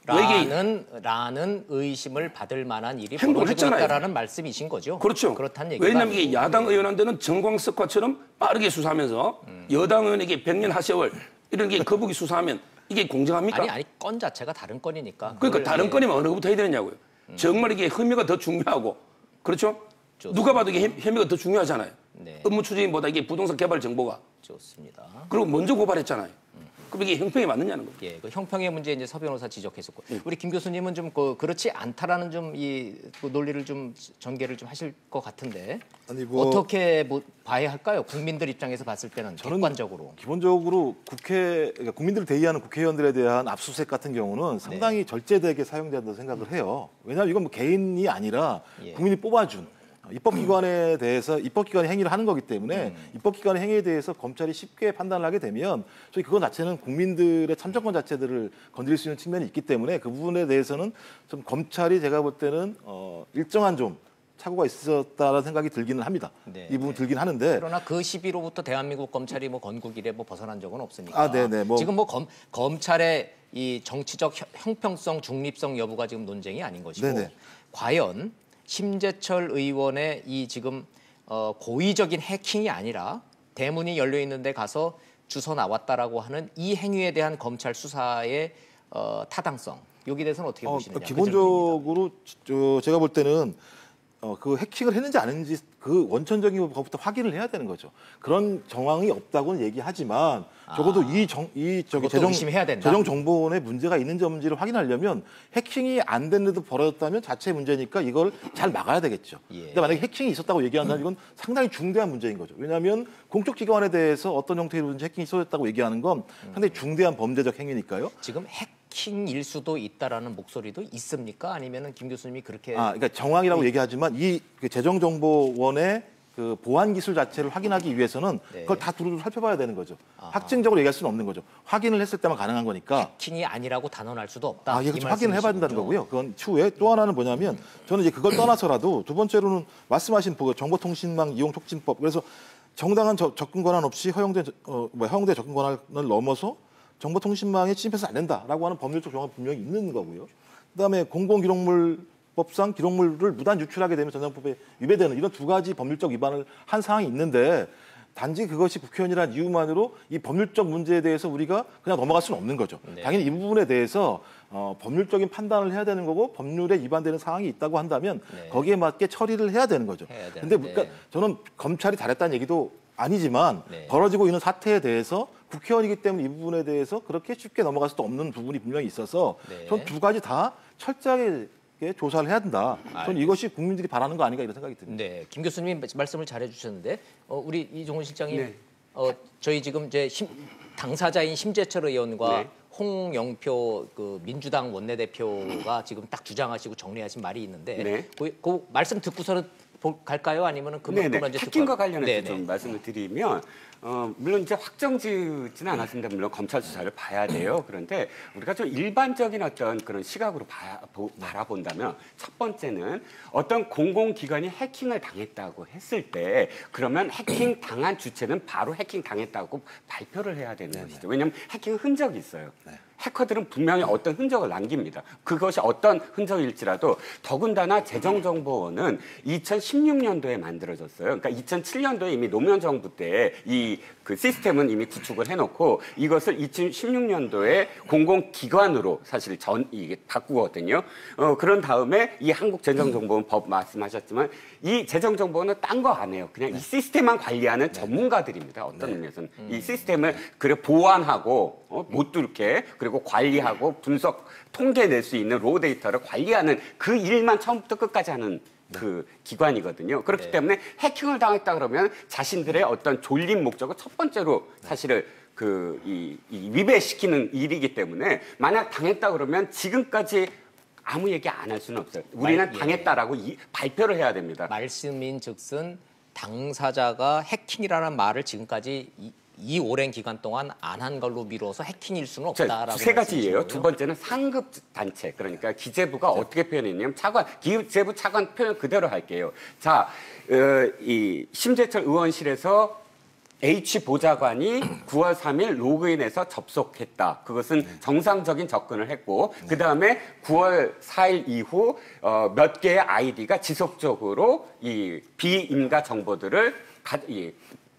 왜 이게 라는 의심을 받을 만한 일이 행동을 벌어지고 했잖아요. 있다라는 말씀이신 거죠. 그렇죠. 그렇다는 얘기가 왜냐하면 이게 아니고. 야당 의원한테는 정광석화처럼 빠르게 수사하면서 여당 의원에게 100년 하세월 이런 게 거북이 수사하면 이게 공정합니까? 아니 건 자체가 다른 건이니까. 그러니까 그걸, 다른 예. 건이면 어느 것부터 해야 되느냐고요. 정말 이게 혐의가 더 중요하고 그렇죠? 좋습니다. 누가 봐도 이게 혐의가 더 중요하잖아요. 네. 업무 추진보다 이게 부동산 개발 정보가 좋습니다. 그리고 먼저 고발했잖아요. 그럼 이게 형평이 맞느냐는 거죠. 예, 그 형평의 문제 이제 서 변호사 지적했었고 예. 우리 김 교수님은 좀 그렇지 않다라는 좀 이 논리를 좀 전개를 좀 하실 것 같은데 아니, 어떻게 봐야 할까요? 국민들 입장에서 봤을 때는 객관적으로. 기본적으로 그러니까 국민들을 대의하는 국회의원들에 대한 압수수색 같은 경우는 상당히 절제되게 사용된다고 생각을 해요. 왜냐하면 이건 뭐 개인이 아니라 예. 국민이 뽑아준 입법기관에 대해서 입법기관이 행위를 하는 거기 때문에 입법기관의 행위에 대해서 검찰이 쉽게 판단을 하게 되면 저희 그거 자체는 국민들의 참정권 자체들을 건드릴 수 있는 측면이 있기 때문에 그 부분에 대해서는 좀 검찰이 제가 볼 때는 일정한 좀 착오가 있었다라는 생각이 들기는 합니다. 네. 이 부분 들긴 하는데 그러나 그 시비로부터 대한민국 검찰이 뭐 건국이래 뭐 벗어난 적은 없으니까. 아, 네네. 지금 뭐 검찰의 이 정치적 형평성, 중립성 여부가 지금 논쟁이 아닌 것이고 네네. 과연 심재철 의원의 이 지금 고의적인 해킹이 아니라 대문이 열려 있는데 가서 주워 나왔다라고 하는 이 행위에 대한 검찰 수사의 타당성 여기에 대해서는 어떻게 보시느냐? 기본적으로 제가 볼 때는 그 해킹을 했는지 안 했는지 그 원천적인 것부터 확인을 해야 되는 거죠. 그런 정황이 없다고는 얘기하지만 적어도 의심해야 된다. 재정정보원에 문제가 있는지 없는지를 확인하려면 해킹이 안 됐는데도 벌어졌다면 자체 문제니까 이걸 잘 막아야 되겠죠. 예. 근데 만약에 해킹이 있었다고 얘기한다면 이건 상당히 중대한 문제인 거죠. 왜냐하면 공적 기관에 대해서 어떤 형태로든지 해킹이 있었다고 얘기하는 건 상당히 중대한 범죄적 행위니까요. 지금 해킹일 수도 있다라는 목소리도 있습니까? 아니면은 김 교수님이 그렇게 그러니까 정황이라고 얘기하지만 그 재정정보원의 그 보안 기술 자체를 확인하기 위해서는 네. 그걸 다 두루두루 살펴봐야 되는 거죠. 확증적으로 얘기할 수는 없는 거죠. 확인을 했을 때만 가능한 거니까. 해킹이 아니라고 단언할 수도 없다. 이거 이 확인을 해봐야 된다는 거고요. 그건 추후에 또 하나는 뭐냐면 저는 이제 그걸 떠나서라도 두 번째로는 말씀하신 정보통신망 이용 촉진법. 그래서 정당한 접근 권한 없이 허용된 접근 권한을 넘어서 정보통신망에 침입해서 안 된다라고 하는 법률적 조항이 분명히 있는 거고요. 그다음에 공공기록물법상 기록물을 무단 유출하게 되면 전장법에 위배되는 이런 두 가지 법률적 위반을 한 사항이 있는데 단지 그것이 국회의원이라는 이유만으로 이 법률적 문제에 대해서 우리가 그냥 넘어갈 수는 없는 거죠. 네. 당연히 이 부분에 대해서 법률적인 판단을 해야 되는 거고 법률에 위반되는 사항이 있다고 한다면 네. 거기에 맞게 처리를 해야 되는 거죠. 근데 그러니까 저는 검찰이 잘했다는 얘기도 아니지만 네. 벌어지고 있는 사태에 대해서 국회의원이기 때문에 이 부분에 대해서 그렇게 쉽게 넘어갈 수도 없는 부분이 분명히 있어서 네. 전 두 가지 다 철저하게 조사를 해야 된다. 저는 이것이 국민들이 바라는 거 아닌가 이런 생각이 듭니다. 네, 김 교수님 말씀을 잘해주셨는데 우리 이종훈 실장님, 네. 저희 지금 이제 당사자인 심재철 의원과 네. 홍영표 그 민주당 원내대표가 지금 딱 주장하시고 정리하신 말이 있는데 네. 그 말씀 듣고서는 갈까요? 아니면은 네네. 그만 이제 해킹과 듣고 관련해서 네네. 좀 말씀을 드리면 물론 이제 확정지지는 않았습니다. 물론 검찰 수사를 봐야 돼요. 그런데 우리가 좀 일반적인 어떤 그런 시각으로 바라본다면 첫 번째는 어떤 공공기관이 해킹을 당했다고 했을 때 그러면 해킹 당한 주체는 바로 해킹 당했다고 발표를 해야 되는 것이죠. 왜냐하면 해킹 흔적이 있어요. 해커들은 분명히 어떤 흔적을 남깁니다. 그것이 어떤 흔적일지라도 더군다나 재정정보원은 2016년도에 만들어졌어요. 그러니까 2007년도에 이미 노무현 정부 때 그 시스템은 이미 구축을 해놓고 이것을 2016년도에 공공기관으로 사실 이게 바꾸거든요. 그런 다음에 이 한국재정정보원법 말씀하셨지만 이 재정정보원은 딴 거 안 해요. 그냥 이 시스템만 관리하는 전문가들입니다. 어떤 의미에서는 이 시스템을 보완하고 못 뚫게 그리고 관리하고 분석 통계낼 수 있는 로우 데이터를 관리하는 그 일만 처음부터 끝까지 하는 그 기관이거든요. 그렇기 때문에 해킹을 당했다 그러면 자신들의 어떤 졸린 목적을 첫 번째로 사실을 이 위배시키는 일이기 때문에 만약 당했다 그러면 지금까지 아무 얘기 안 할 수는 없어요. 우리는 당했다라고 발표를 해야 됩니다. 말씀인즉슨 당사자가 해킹이라는 말을 지금까지 이 오랜 기간 동안 안 한 걸로 미뤄서 해킹일 수는 없다라고. 세 가지예요. 말씀이시고요. 두 번째는 상급 단체. 그러니까 기재부가 어떻게 표현했냐면 기재부 차관 표현 그대로 할게요. 자, 이 심재철 의원실에서 H 보좌관이 9월 3일 로그인해서 접속했다. 그것은 정상적인 접근을 했고 그다음에 9월 4일 이후 몇 개의 아이디가 지속적으로 이 비인가 정보들을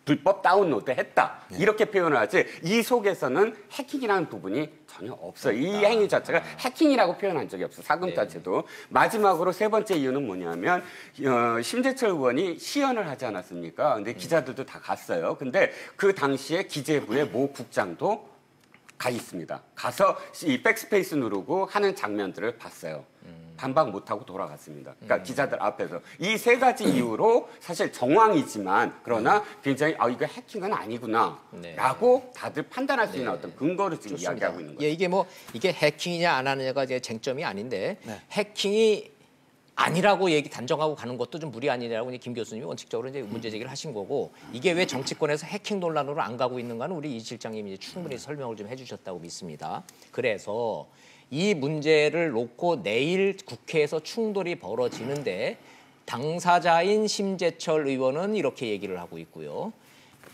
불법 다운로드했다. 이렇게 표현을 하지 이 속에서는 해킹이라는 부분이 전혀 없어요. 이 행위 자체가 해킹이라고 표현한 적이 없어요. 사금 자체도. 마지막으로 세 번째 이유는 뭐냐면 심재철 의원이 시연을 하지 않았습니까? 근데 기자들도 다 갔어요. 근데 그 당시에 기재부의 모 국장도 가 있습니다. 가서 이 백스페이스 누르고 하는 장면들을 봤어요. 반박 못하고 돌아갔습니다. 그러니까 기자들 앞에서. 이 세 가지 이유로 사실 정황이지만 그러나 굉장히 이거 해킹은 아니구나 라고 다들 판단할 수 있는 어떤 근거를 지금 이야기하고 있는 거죠. 이게 해킹이냐 안 하느냐가 이제 쟁점이 아닌데 해킹이 아니라고 단정하고 가는 것도 좀 무리 아니냐라고 김 교수님이 원칙적으로 이제 문제 제기를 하신 거고 이게 왜 정치권에서 해킹 논란으로 안 가고 있는가는 우리 이 실장님이 충분히 설명을 좀 해주셨다고 믿습니다. 그래서 이 문제를 놓고 내일 국회에서 충돌이 벌어지는데 당사자인 심재철 의원은 이렇게 얘기를 하고 있고요.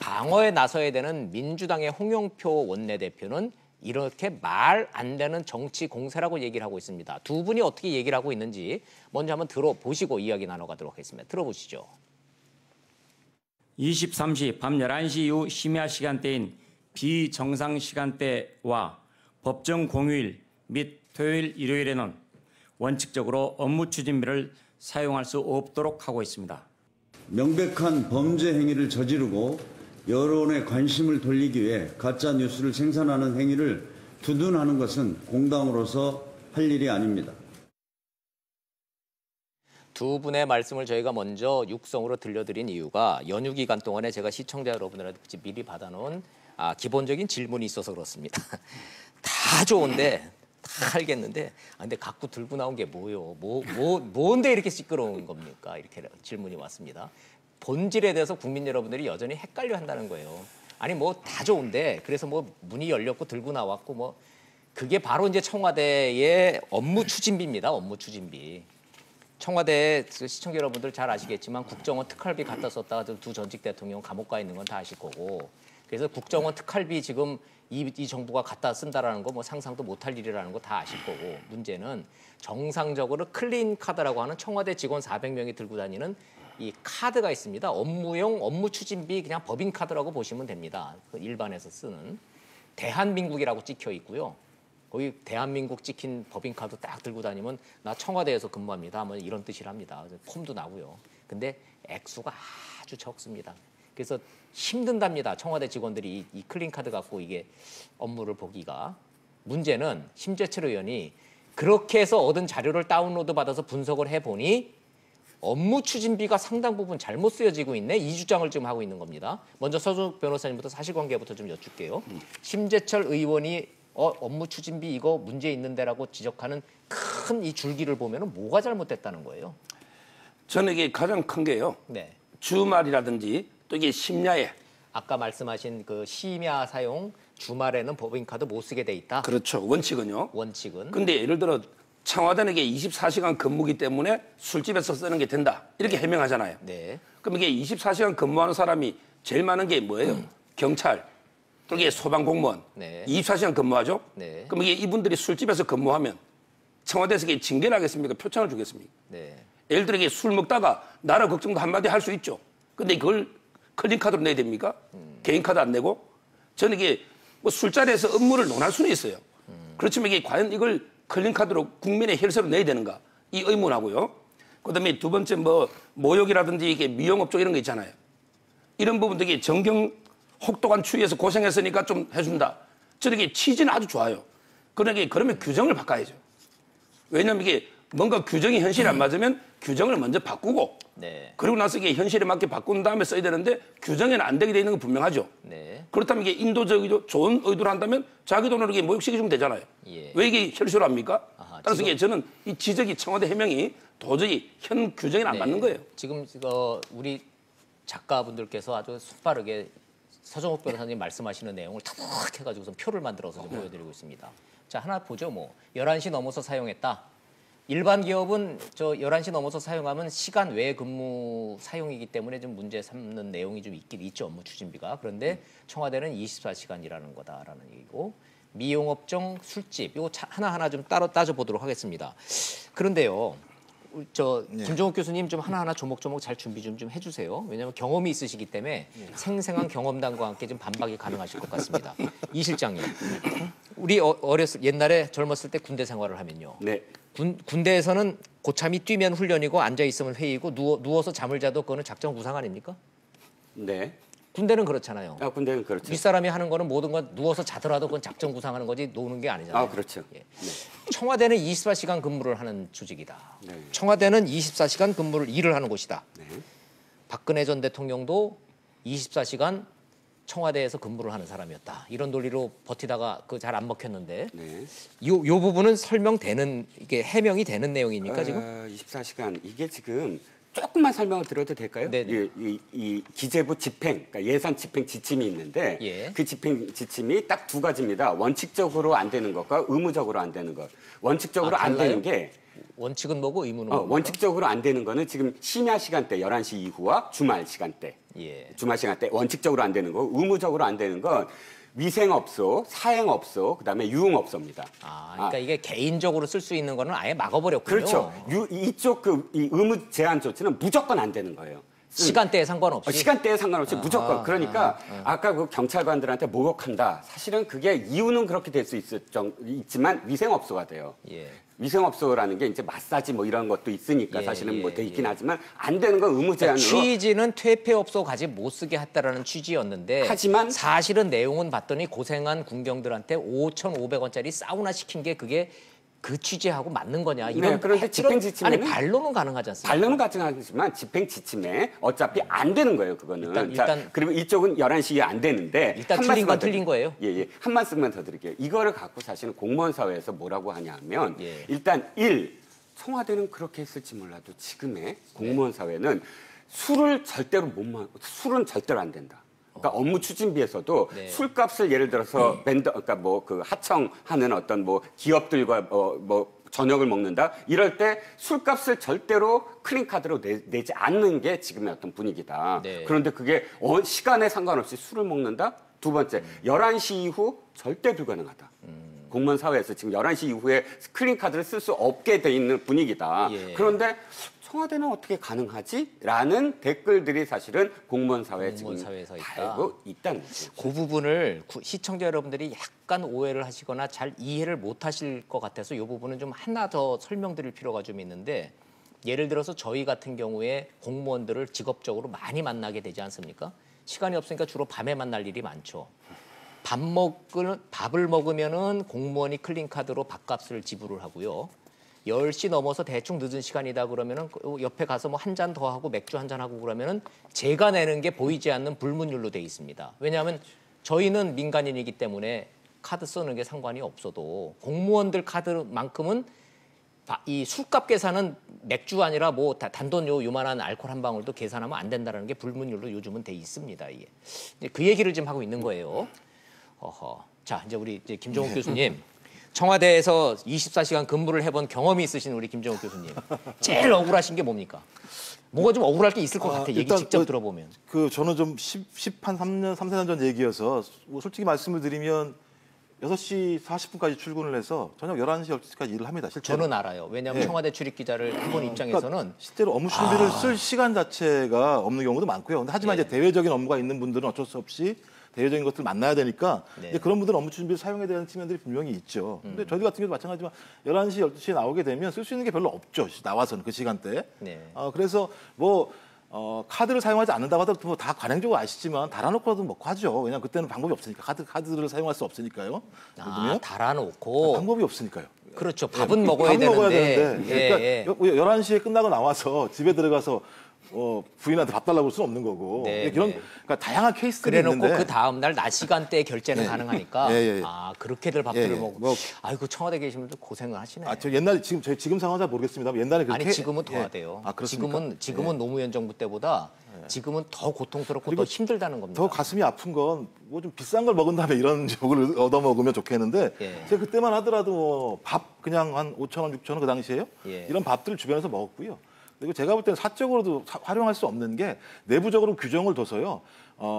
방어에 나서야 되는 민주당의 홍영표 원내대표는 이렇게 말 안 되는 정치 공세라고 얘기를 하고 있습니다. 두 분이 어떻게 얘기를 하고 있는지 먼저 한번 들어보시고 이야기 나눠가도록 하겠습니다. 들어보시죠. 23시 밤 11시 이후 심야 시간대인 비정상 시간대와 법정 공휴일 및 토요일, 일요일에는 원칙적으로 업무 추진비를 사용할 수 없도록 하고 있습니다. 명백한 범죄 행위를 저지르고 여론의 관심을 돌리기 위해 가짜 뉴스를 생산하는 행위를 두둔하는 것은 공당으로서 할 일이 아닙니다. 두 분의 말씀을 저희가 먼저 육성으로 들려드린 이유가 연휴 기간 동안에 제가 시청자 여러분들한테 미리 받아놓은 기본적인 질문이 있어서 그렇습니다. 다 좋은데 다 알겠는데 근데 갖고 들고 나온 게 뭐요? 뭔데 이렇게 시끄러운 겁니까? 이렇게 질문이 왔습니다. 본질에 대해서 국민 여러분들이 여전히 헷갈려 한다는 거예요. 아니 뭐 다 좋은데 그래서 뭐 문이 열렸고 들고 나왔고 뭐 그게 바로 이제 청와대의 업무 추진비입니다. 업무 추진비. 청와대 시청자 여러분들 잘 아시겠지만 국정원 특활비 갖다 썼다가 두 전직 대통령 감옥 가 있는 건 다 아실 거고 그래서 국정원 특활비 지금 이 정부가 갖다 쓴다라는 거 뭐 상상도 못할 일이라는 거 다 아실 거고 문제는 정상적으로 클린 카드라고 하는 청와대 직원 400명이 들고 다니는 이 카드가 있습니다. 업무용 업무 추진비 그냥 법인 카드라고 보시면 됩니다. 일반에서 쓰는 대한민국이라고 찍혀 있고요. 거기 대한민국 찍힌 법인카드 딱 들고 다니면 나 청와대에서 근무합니다 하면 이런 뜻이랍니다. 폼도 나고요. 근데 액수가 아주 적습니다. 그래서 힘든답니다. 청와대 직원들이 이 클린카드 갖고 이게 업무를 보기가. 문제는 심재철 의원이 그렇게 해서 얻은 자료를 다운로드 받아서 분석을 해보니 업무 추진비가 상당 부분 잘못 쓰여지고 있네. 이 주장을 지금 하고 있는 겁니다. 먼저 서준욱 변호사님부터 사실관계부터 좀 여쭙게요. 심재철 의원이 업무 추진비 이거 문제 있는데라고 지적하는 큰 이 줄기를 보면은 뭐가 잘못됐다는 거예요? 저는 이게 가장 큰 게요. 네. 주말이라든지 또 이게 심야에 아까 말씀하신 그 심야 사용 주말에는 법인카드 못 쓰게 돼 있다. 그렇죠. 원칙은요. 원칙은. 근데 예를 들어 청와대는 이게 24시간 근무기 때문에 술집에서 쓰는 게 된다. 이렇게 해명하잖아요. 네. 그럼 이게 24시간 근무하는 사람이 제일 많은 게 뭐예요? 경찰, 또 이게 소방공무원. 네. 24시간 근무하죠? 네. 그럼 이게 이분들이 술집에서 근무하면 청와대에서 이게 징계를 하겠습니까? 표창을 주겠습니까? 네. 예를 들어 이게 술 먹다가 나라 걱정도 한마디 할 수 있죠. 근데 그걸 클린카드로 내야 됩니까? 개인카드 안 내고? 저는 이게 뭐 술자리에서 업무를 논할 수는 있어요. 그렇지만 이게 과연 이걸 클린카드로 국민의 혈세로 내야 되는가? 이 의문하고요. 그다음에 두 번째 뭐 모욕이라든지 이게 미용업 쪽 이런 거 있잖아요. 이런 부분도 이게 정경 혹독한 추위에서 고생했으니까 좀 해준다. 저는 이게 취지는 아주 좋아요. 그러면 규정을 바꿔야죠. 왜냐하면 이게 뭔가 규정이 현실에 안 맞으면 규정을 먼저 바꾸고 네. 그리고 나서 이게 현실에 맞게 바꾼 다음에 써야 되는데 규정에는 안 되게 돼 있는 건 분명하죠. 네. 그렇다면 이게 인도적이고 좋은 의도로 한다면 자기 돈으로 이게 모욕시켜주면 되잖아요. 예. 왜 이게 혈세로 합니까? 따라서 지금... 이게 저는 이 지적이 청와대 해명이 도저히 현 규정에는 안 맞는 거예요. 지금 우리 작가분들께서 아주 손빠르게 서정욱 변호사님 말씀하시는 내용을 탁 해가지고서 표를 만들어서 좀 보여드리고 있습니다. 자, 하나 보죠. 11시 넘어서 사용했다. 일반 기업은 11시 넘어서 사용하면 시간 외 근무 사용이기 때문에 좀 문제 삼는 내용이 좀 있긴 있죠. 업무 추진비가. 그런데 청와대는 24시간 일하는 거다라는 얘기고 미용업종, 술집 이거 하나하나 좀 따로 따져보도록 하겠습니다. 그런데요. 김종욱 교수님 좀 하나하나 조목조목 잘 준비 좀 해주세요. 왜냐하면 경험이 있으시기 때문에 생생한 경험담과 함께 좀 반박이 가능하실 것 같습니다. 이 실장님, 우리 옛날에 젊었을 때 군대 생활을 하면요. 네. 군대에서는 고참이 뛰면 훈련이고 앉아 있으면 회의고 누워서 잠을 자도 그거는 작전 구상 아닙니까? 네. 군대는 그렇잖아요. 군대는 그렇죠. 윗사람이 하는 거는 모든 건 누워서 자더라도 그건 작전 구상하는 거지 노는 게 아니잖아요. 그렇죠. 예. 네. 청와대는 24시간 근무를 하는 조직이다. 네. 청와대는 24시간 일을 하는 곳이다. 네. 박근혜 전 대통령도 24시간 청와대에서 근무를 하는 사람이었다. 이런 논리로 버티다가 잘 안 먹혔는데 네. 요 부분은 이게 해명이 되는 내용입니까 지금? 24시간 이게 지금 조금만 설명을 드려도 될까요? 이 기재부 집행, 그러니까 예산 집행 지침이 있는데 예. 그 집행 지침이 딱 두 가지입니다. 원칙적으로 안 되는 것과 의무적으로 안 되는 것. 원칙적으로 안 되는 게 원칙은 뭐고 의무는 뭐고? 원칙적으로 안 되는 거는 지금 심야 시간대 11시 이후와 주말 시간대. 예. 주말 시간대 원칙적으로 안 되는 거, 의무적으로 안 되는 건 위생업소, 사행업소, 그다음에 유흥업소입니다. 그러니까 이게 개인적으로 쓸 수 있는 거는 아예 막아버렸군요. 그렇죠. 이쪽 이 의무 제한 조치는 무조건 안 되는 거예요. 시간대에 상관없이. 시간대에 상관없이 무조건. 그러니까 아까 그 경찰관들한테 모욕한다. 사실은 그게 이유는 그렇게 될 수 있지만 위생업소가 돼요. 예. 위생업소라는 게 이제 마사지 뭐 이런 것도 있으니까 예, 사실은 뭐 돼 있긴 예. 하지만 안 되는 건 의무 제한으로. 취지는 퇴폐업소까지 못 쓰게 했다라는 취지였는데 하지만 사실은 내용은 봤더니 고생한 군경들한테 5,500원짜리 사우나 시킨 게 그게 그 취지하고 맞는 거냐? 이런 그런데 집행지침에는- 아니 반론은 가능하지 않습니까? 반론은 가능하지만 집행지침에 어차피 안 되는 거예요, 그거는. 일단 그리고 이쪽은 11시에 안 되는데. 일단 한 틀린 건 말씀만 틀린 거예요. 예. 한 말씀만 더 드릴게요. 이거를 갖고 사실은 공무원 사회에서 뭐라고 하냐면 예. 일단 청와대는 그렇게 했을지 몰라도 지금의 공무원 사회는 술은 절대로 안 된다. 그러니까 업무 추진비에서도 네. 술값을 예를 들어서 그러니까 뭐 그 하청하는 어떤 뭐 기업들과 뭐 저녁을 먹는다 이럴 때 술값을 절대로 클린카드로 내지 않는 게 지금의 어떤 분위기다. 네. 그런데 그게 시간에 상관없이 술을 먹는다. 두 번째, 11시 이후 절대 불가능하다. 공무원 사회에서 지금 11시 이후에 클린카드를 쓸 수 없게 돼 있는 분위기다. 예. 그런데 청와대는 어떻게 가능하지? 라는 댓글들이 사실은 공무원 사회에 지금 사회에서 있다. 달고 있다는 거죠. 그 부분을 시청자 여러분들이 약간 오해를 하시거나 잘 이해를 못 하실 것 같아서 이 부분은 좀 하나 더 설명드릴 필요가 좀 있는데 예를 들어서 저희 같은 경우에 공무원들을 직업적으로 많이 만나게 되지 않습니까? 시간이 없으니까 주로 밤에 만날 일이 많죠. 밥을 먹으면은 공무원이 클린카드로 밥값을 지불을 하고요. 10시 넘어서 대충 늦은 시간이다 그러면은 옆에 가서 뭐 한 잔 더 하고 맥주 한 잔 하고 그러면은 제가 내는 게 보이지 않는 불문율로 돼 있습니다. 왜냐하면 저희는 민간인이기 때문에 카드 쓰는 게 상관이 없어도 공무원들 카드만큼은 이 술값 계산은 맥주 아니라 뭐 단돈 요만한 알코올 한 방울도 계산하면 안 된다는 게 불문율로 요즘은 돼 있습니다. 이게. 그 얘기를 지금 하고 있는 거예요. 자, 이제 우리 김종욱 교수님. 청와대에서 24시간 근무를 해본 경험이 있으신 우리 김종욱 교수님. 제일 억울하신 게 뭡니까? 뭐가 좀 억울할 게 있을 것 같아. 얘기 직접 들어보면. 저는 좀 3년 전 얘기여서 뭐 솔직히 말씀을 드리면 6시 40분까지 출근을 해서 저녁 11시, 12시까지 일을 합니다. 실제로. 저는 알아요. 왜냐하면 청와대 출입기자를 해본 입장에서는 그러니까 실제로 업무 준비를 쓸 시간 자체가 없는 경우도 많고요. 근데 하지만 이제 대외적인 업무가 있는 분들은 어쩔 수 없이 대외적인 것들을 만나야 되니까 이제 그런 분들은 업무 준비를 사용해야 되는 측면들이 분명히 있죠. 근데 저희 같은 경우도 마찬가지지만 11시, 12시에 나오게 되면 쓸 수 있는 게 별로 없죠. 나와서는 그 시간대에. 네. 그래서 카드를 사용하지 않는다고 하더라도 다 관행적으로 아시지만 달아놓고라도 먹고 하죠. 왜냐하면 그때는 방법이 없으니까. 카드를 사용할 수 없으니까요. 달아놓고. 방법이 없으니까요. 그렇죠. 밥은 먹어야 되는데. 그러니까 11시에 끝나고 나와서 집에 들어가서 부인한테 밥 달라고 할 수는 없는 거고. 그러니까 다양한 케이스들이 그래놓고 있는데. 그 다음 날 낮 시간대에 결제는 가능하니까. 그렇게들 밥들을 먹고. 아이고 청와대 계신 분들 고생을 하시네. 저 옛날에 지금 상황 잘 모르겠습니다. 옛날에 그렇게. 아니 지금은 더 하대요. 지금은 노무현 정부 때보다 지금은 더 고통스럽고 더 힘들다는 겁니다. 더 가슴이 아픈 건 뭐 좀 비싼 걸 먹은 다음에 이런 적을 얻어 먹으면 좋겠는데 제가 그때만 하더라도 밥 그냥 한 5,000원, 6,000원 그 당시에요. 이런 밥들을 주변에서 먹었고요. 그리고 제가 볼 때는 사적으로도 활용할 수 없는 게 내부적으로 규정을 둬서요.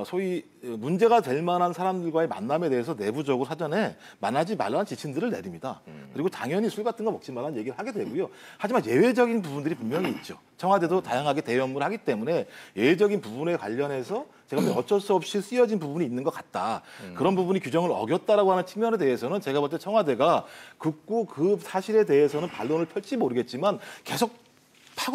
소위 문제가 될 만한 사람들과의 만남에 대해서 내부적으로 사전에 만나지 말라는 지침들을 내립니다. 그리고 당연히 술 같은 거 먹지 말라는 얘기를 하게 되고요. 하지만 예외적인 부분들이 분명히 있죠. 청와대도 다양하게 대외 업무를 하기 때문에 예외적인 부분에 관련해서 제가 볼 때 어쩔 수 없이 쓰여진 부분이 있는 것 같다. 그런 부분이 규정을 어겼다라고 하는 측면에 대해서는 제가 볼 때 청와대가 그 사실에 대해서는 반론을 펼지 모르겠지만 계속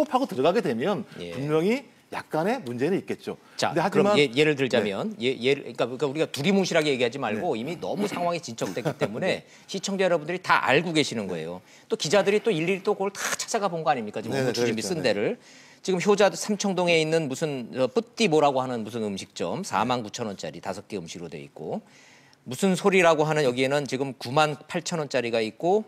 파고 들어가게 되면 분명히 약간의 문제는 있겠죠. 자, 근데 하지만 그럼 예를 들자면 그러니까 우리가 두리뭉실하게 얘기하지 말고 이미 너무 상황이 진척됐기 때문에 시청자 여러분들이 다 알고 계시는 거예요. 또 기자들이 또 일일이 또 그걸 다 찾아가 본 거 아닙니까? 지금 업무 추진비 쓴 데를. 지금 효자 삼청동에 있는 무슨 뿌띠보라고 하는 무슨 음식점 49,000원짜리 5개 음식으로 돼 있고 무슨 소리라고 하는 여기에는 지금 98,000원짜리가 있고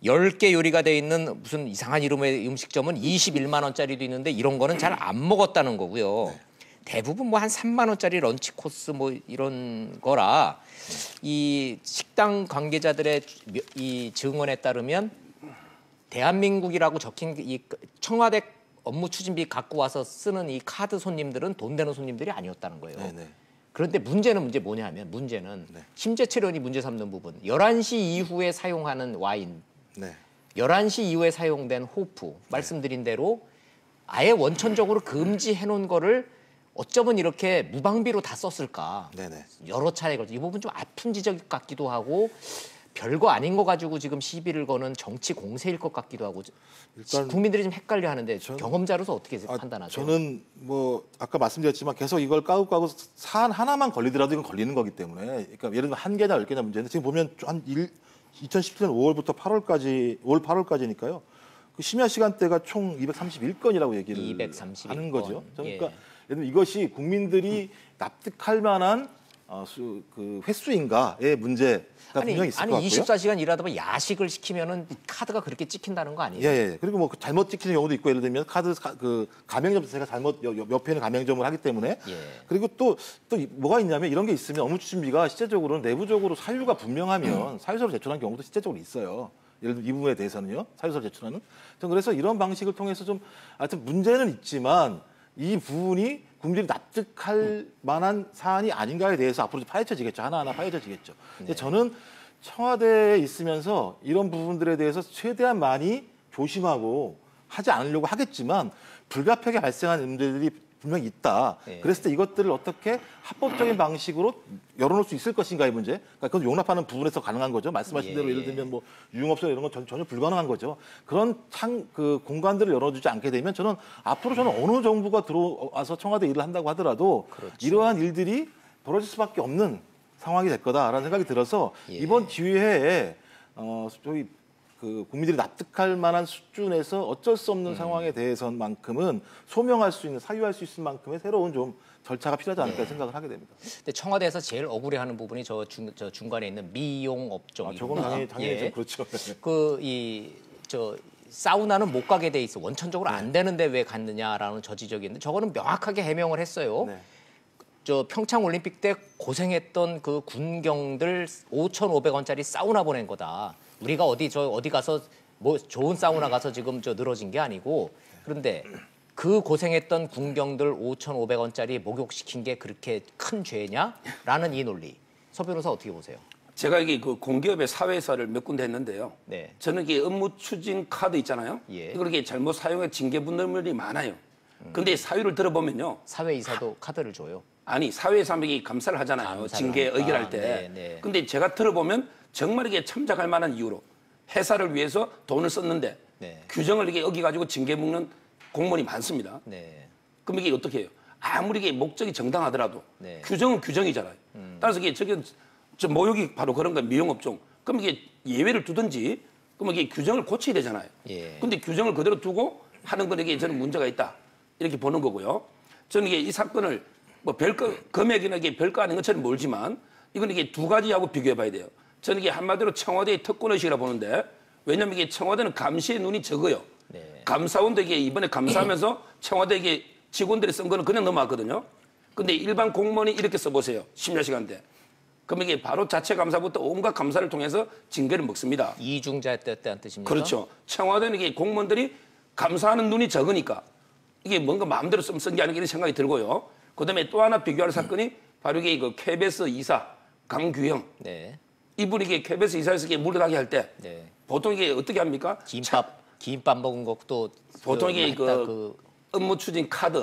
10개 요리가 돼 있는 무슨 이상한 이름의 음식점은 21만 원짜리도 있는데 이런 거는 잘 안 먹었다는 거고요. 대부분 뭐 한 3만 원짜리 런치 코스 뭐 이런 거라 이 식당 관계자들의 이 증언에 따르면 대한민국이라고 적힌 이 청와대 업무 추진비 갖고 와서 쓰는 이 카드 손님들은 돈 되는 손님들이 아니었다는 거예요. 그런데 문제는 뭐냐면 문제는 심재철 의원이 문제 삼는 부분 11시 이후에 사용하는 와인 11시 이후에 사용된 호프 말씀드린 대로 아예 원천적으로 금지해 놓은 거를 어쩌면 이렇게 무방비로 다 썼을까. 네네. 여러 차례 걸쳐 이 부분 좀 아픈 지적 같기도 하고 별거 아닌 거 가지고 지금 시비를 거는 정치 공세일 것 같기도 하고 일단 국민들이 좀 헷갈려하는데 경험자로서 어떻게 판단하세요? 저는 뭐 아까 말씀드렸지만 계속 이걸 까고 사안 하나만 걸리더라도 이건 걸리는 거기 때문에 그러니까 예를 들면 한 개나 10개나 문제인데 지금 보면 2017년 5월부터 8월까지 올 8월까지니까요. 그 심야 시간대가 총 231건이라고 얘기를 231건. 하는 거죠. 그러니까 예. 예를 들면 이것이 국민들이 납득할 만한 그 횟수인가의 문제가 분명히 있을 것 같고요. 24시간 일하다 보면 야식을 시키면은 카드가 그렇게 찍힌다는 거 아니에요? 예. 그리고 뭐 잘못 찍히는 경우도 있고 예를 들면 그 가맹점 자체가 잘못 옆에 있는 가맹점을 하기 때문에 예. 그리고 또 뭐가 있냐면 이런 게 있으면 업무추진비가 실제적으로는 내부적으로 사유가 분명하면 사유서를 제출하는 경우도 실제적으로 있어요. 예를 들면 이 부분에 대해서는요. 사유서를 제출하는. 저는 그래서 이런 방식을 통해서 좀 하여튼 문제는 있지만 이 부분이 국민들이 납득할 만한 사안이 아닌가에 대해서 앞으로 파헤쳐지겠죠. 하나하나 파헤쳐지겠죠. 근데 저는 청와대에 있으면서 이런 부분들에 대해서 최대한 많이 조심하고 하지 않으려고 하겠지만 불가피하게 발생하는 문제들이 분명히 있다. 네. 그랬을 때 이것들을 어떻게 합법적인 방식으로 열어놓을 수 있을 것인가의 문제. 그러니까 그건 용납하는 부분에서 가능한 거죠. 말씀하신 대로 예를 들면 뭐 유흥업소 이런 건 전혀 불가능한 거죠. 그런 그 공간들을 열어주지 않게 되면 저는 앞으로 저는 어느 정부가 들어와서 청와대 일을 한다고 하더라도 이러한 일들이 벌어질 수밖에 없는 상황이 될 거다라는 생각이 들어서 이번 기회에 저희 그 국민들이 납득할 만한 수준에서 어쩔 수 없는 상황에 대해서만큼은 소명할 수 있는 사유할 수 있을 만큼의 새로운 좀 절차가 필요하지 않을까 생각을 하게 됩니다. 근데 청와대에서 제일 억울해하는 부분이 저 중간에 있는 미용 업종. 저건 당연히 좀 그렇죠. 저 사우나는 못 가게 돼 있어. 원천적으로 안 되는데 왜 갔느냐라는 저 지적이 있는데 저거는 명확하게 해명을 했어요. 네. 저 평창 올림픽 때 고생했던 그 군경들 5,500원짜리 사우나 보낸 거다. 우리가 어디 가서 뭐 좋은 사우나 가서 지금 저 늘어진 게 아니고 그런데 그 고생했던 군경들 5,500원짜리 목욕시킨 게 그렇게 큰 죄냐라는 이 논리. 서 변호사 어떻게 보세요? 제가 이게 그 공기업의 사회사를 몇 군데 했는데요. 네. 저는 이게 업무 추진 카드 있잖아요. 예. 이걸 이렇게 잘못 사용해 징계 분들이 많아요. 근데 사유를 들어보면요. 사회이사도 카드를 줘요. 아니 사회사명이 감사를 하잖아요. 감사를 징계 하니까. 의결할 때. 네. 근데 제가 들어보면 정말 이게 참작할 만한 이유로 회사를 위해서 돈을 썼는데 네. 규정을 이게 어기가지고 징계 먹는 공무원이 많습니다. 네. 그럼 이게 어떻게 해요? 아무리 이게 목적이 정당하더라도 네. 규정은 규정이잖아요. 따라서 이게 저 모욕이 바로 그런 거예요. 미용업종. 그럼 이게 예외를 두든지 그럼 이게 규정을 고쳐야 되잖아요. 예. 근데 규정을 그대로 두고 하는 건 이게 저는 문제가 있다. 이렇게 보는 거고요. 저는 이게 이 사건을 뭐 별거 금액이나 이게 별거 아닌 것처럼 몰지만 이건 이게 두 가지하고 비교해 봐야 돼요. 저는 이게 한마디로 청와대의 특권의식이라 보는데 왜냐하면 이게 청와대는 감시의 눈이 적어요. 네. 감사원도 이게 이번에 감사하면서 청와대 이게 직원들이 쓴 거는 그냥 넘어갔거든요. 근데 일반 공무원이 이렇게 써보세요. 심야 시간대. 그럼 이게 바로 자체 감사부터 온갖 감사를 통해서 징계를 먹습니다. 이중자 때한 뜻입니까? 그렇죠. 청와대는 이게 공무원들이 감사하는 눈이 적으니까 이게 뭔가 마음대로 쓴 게 아닌가 이런 생각이 들고요. 그다음에 또 하나 비교할 사건이 바로 이게 그 KBS 이사 강규형. 네. 이분이 이게 KBS 이사에서 이게 물러나게 할 때 네. 보통 이게 어떻게 합니까? 김밥 먹은 것도 보통 이게 했다, 업무 추진 카드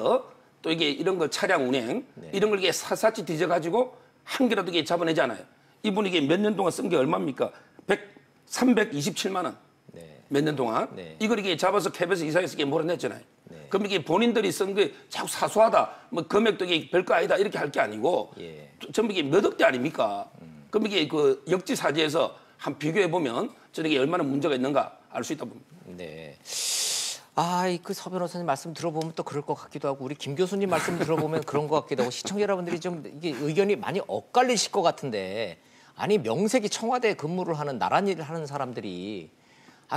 또 이게 이런 거 차량 운행 이런 걸 이게 샅샅이 뒤져가지고 한 개라도 이게 잡아내지 않아요. 이분이 이게 몇 년 동안 쓴 게 얼마입니까? 327만 원. 네. 몇 년 동안 네. 이걸 이게 잡아서 KBS 이사에서 이게 몰아냈잖아요. 그럼 이게 본인들이 쓴 게 자꾸 사소하다, 뭐 금액도 이게 별거 아니다 이렇게 할 게 아니고 예. 전부 이게 몇 억대 아닙니까? 그럼 이게 그 역지사지에서 한 비교해 보면 저는 이게 얼마나 문제가 있는가 알 수 있다 봅니다. 네. 그 서 변호사님 말씀 들어보면 또 그럴 것 같기도 하고 우리 김 교수님 말씀 들어보면 그런 것 같기도 하고 시청자 여러분들이 좀 이게 의견이 많이 엇갈리실 것 같은데 아니 명색이 청와대에 근무를 하는 나란 일을 하는 사람들이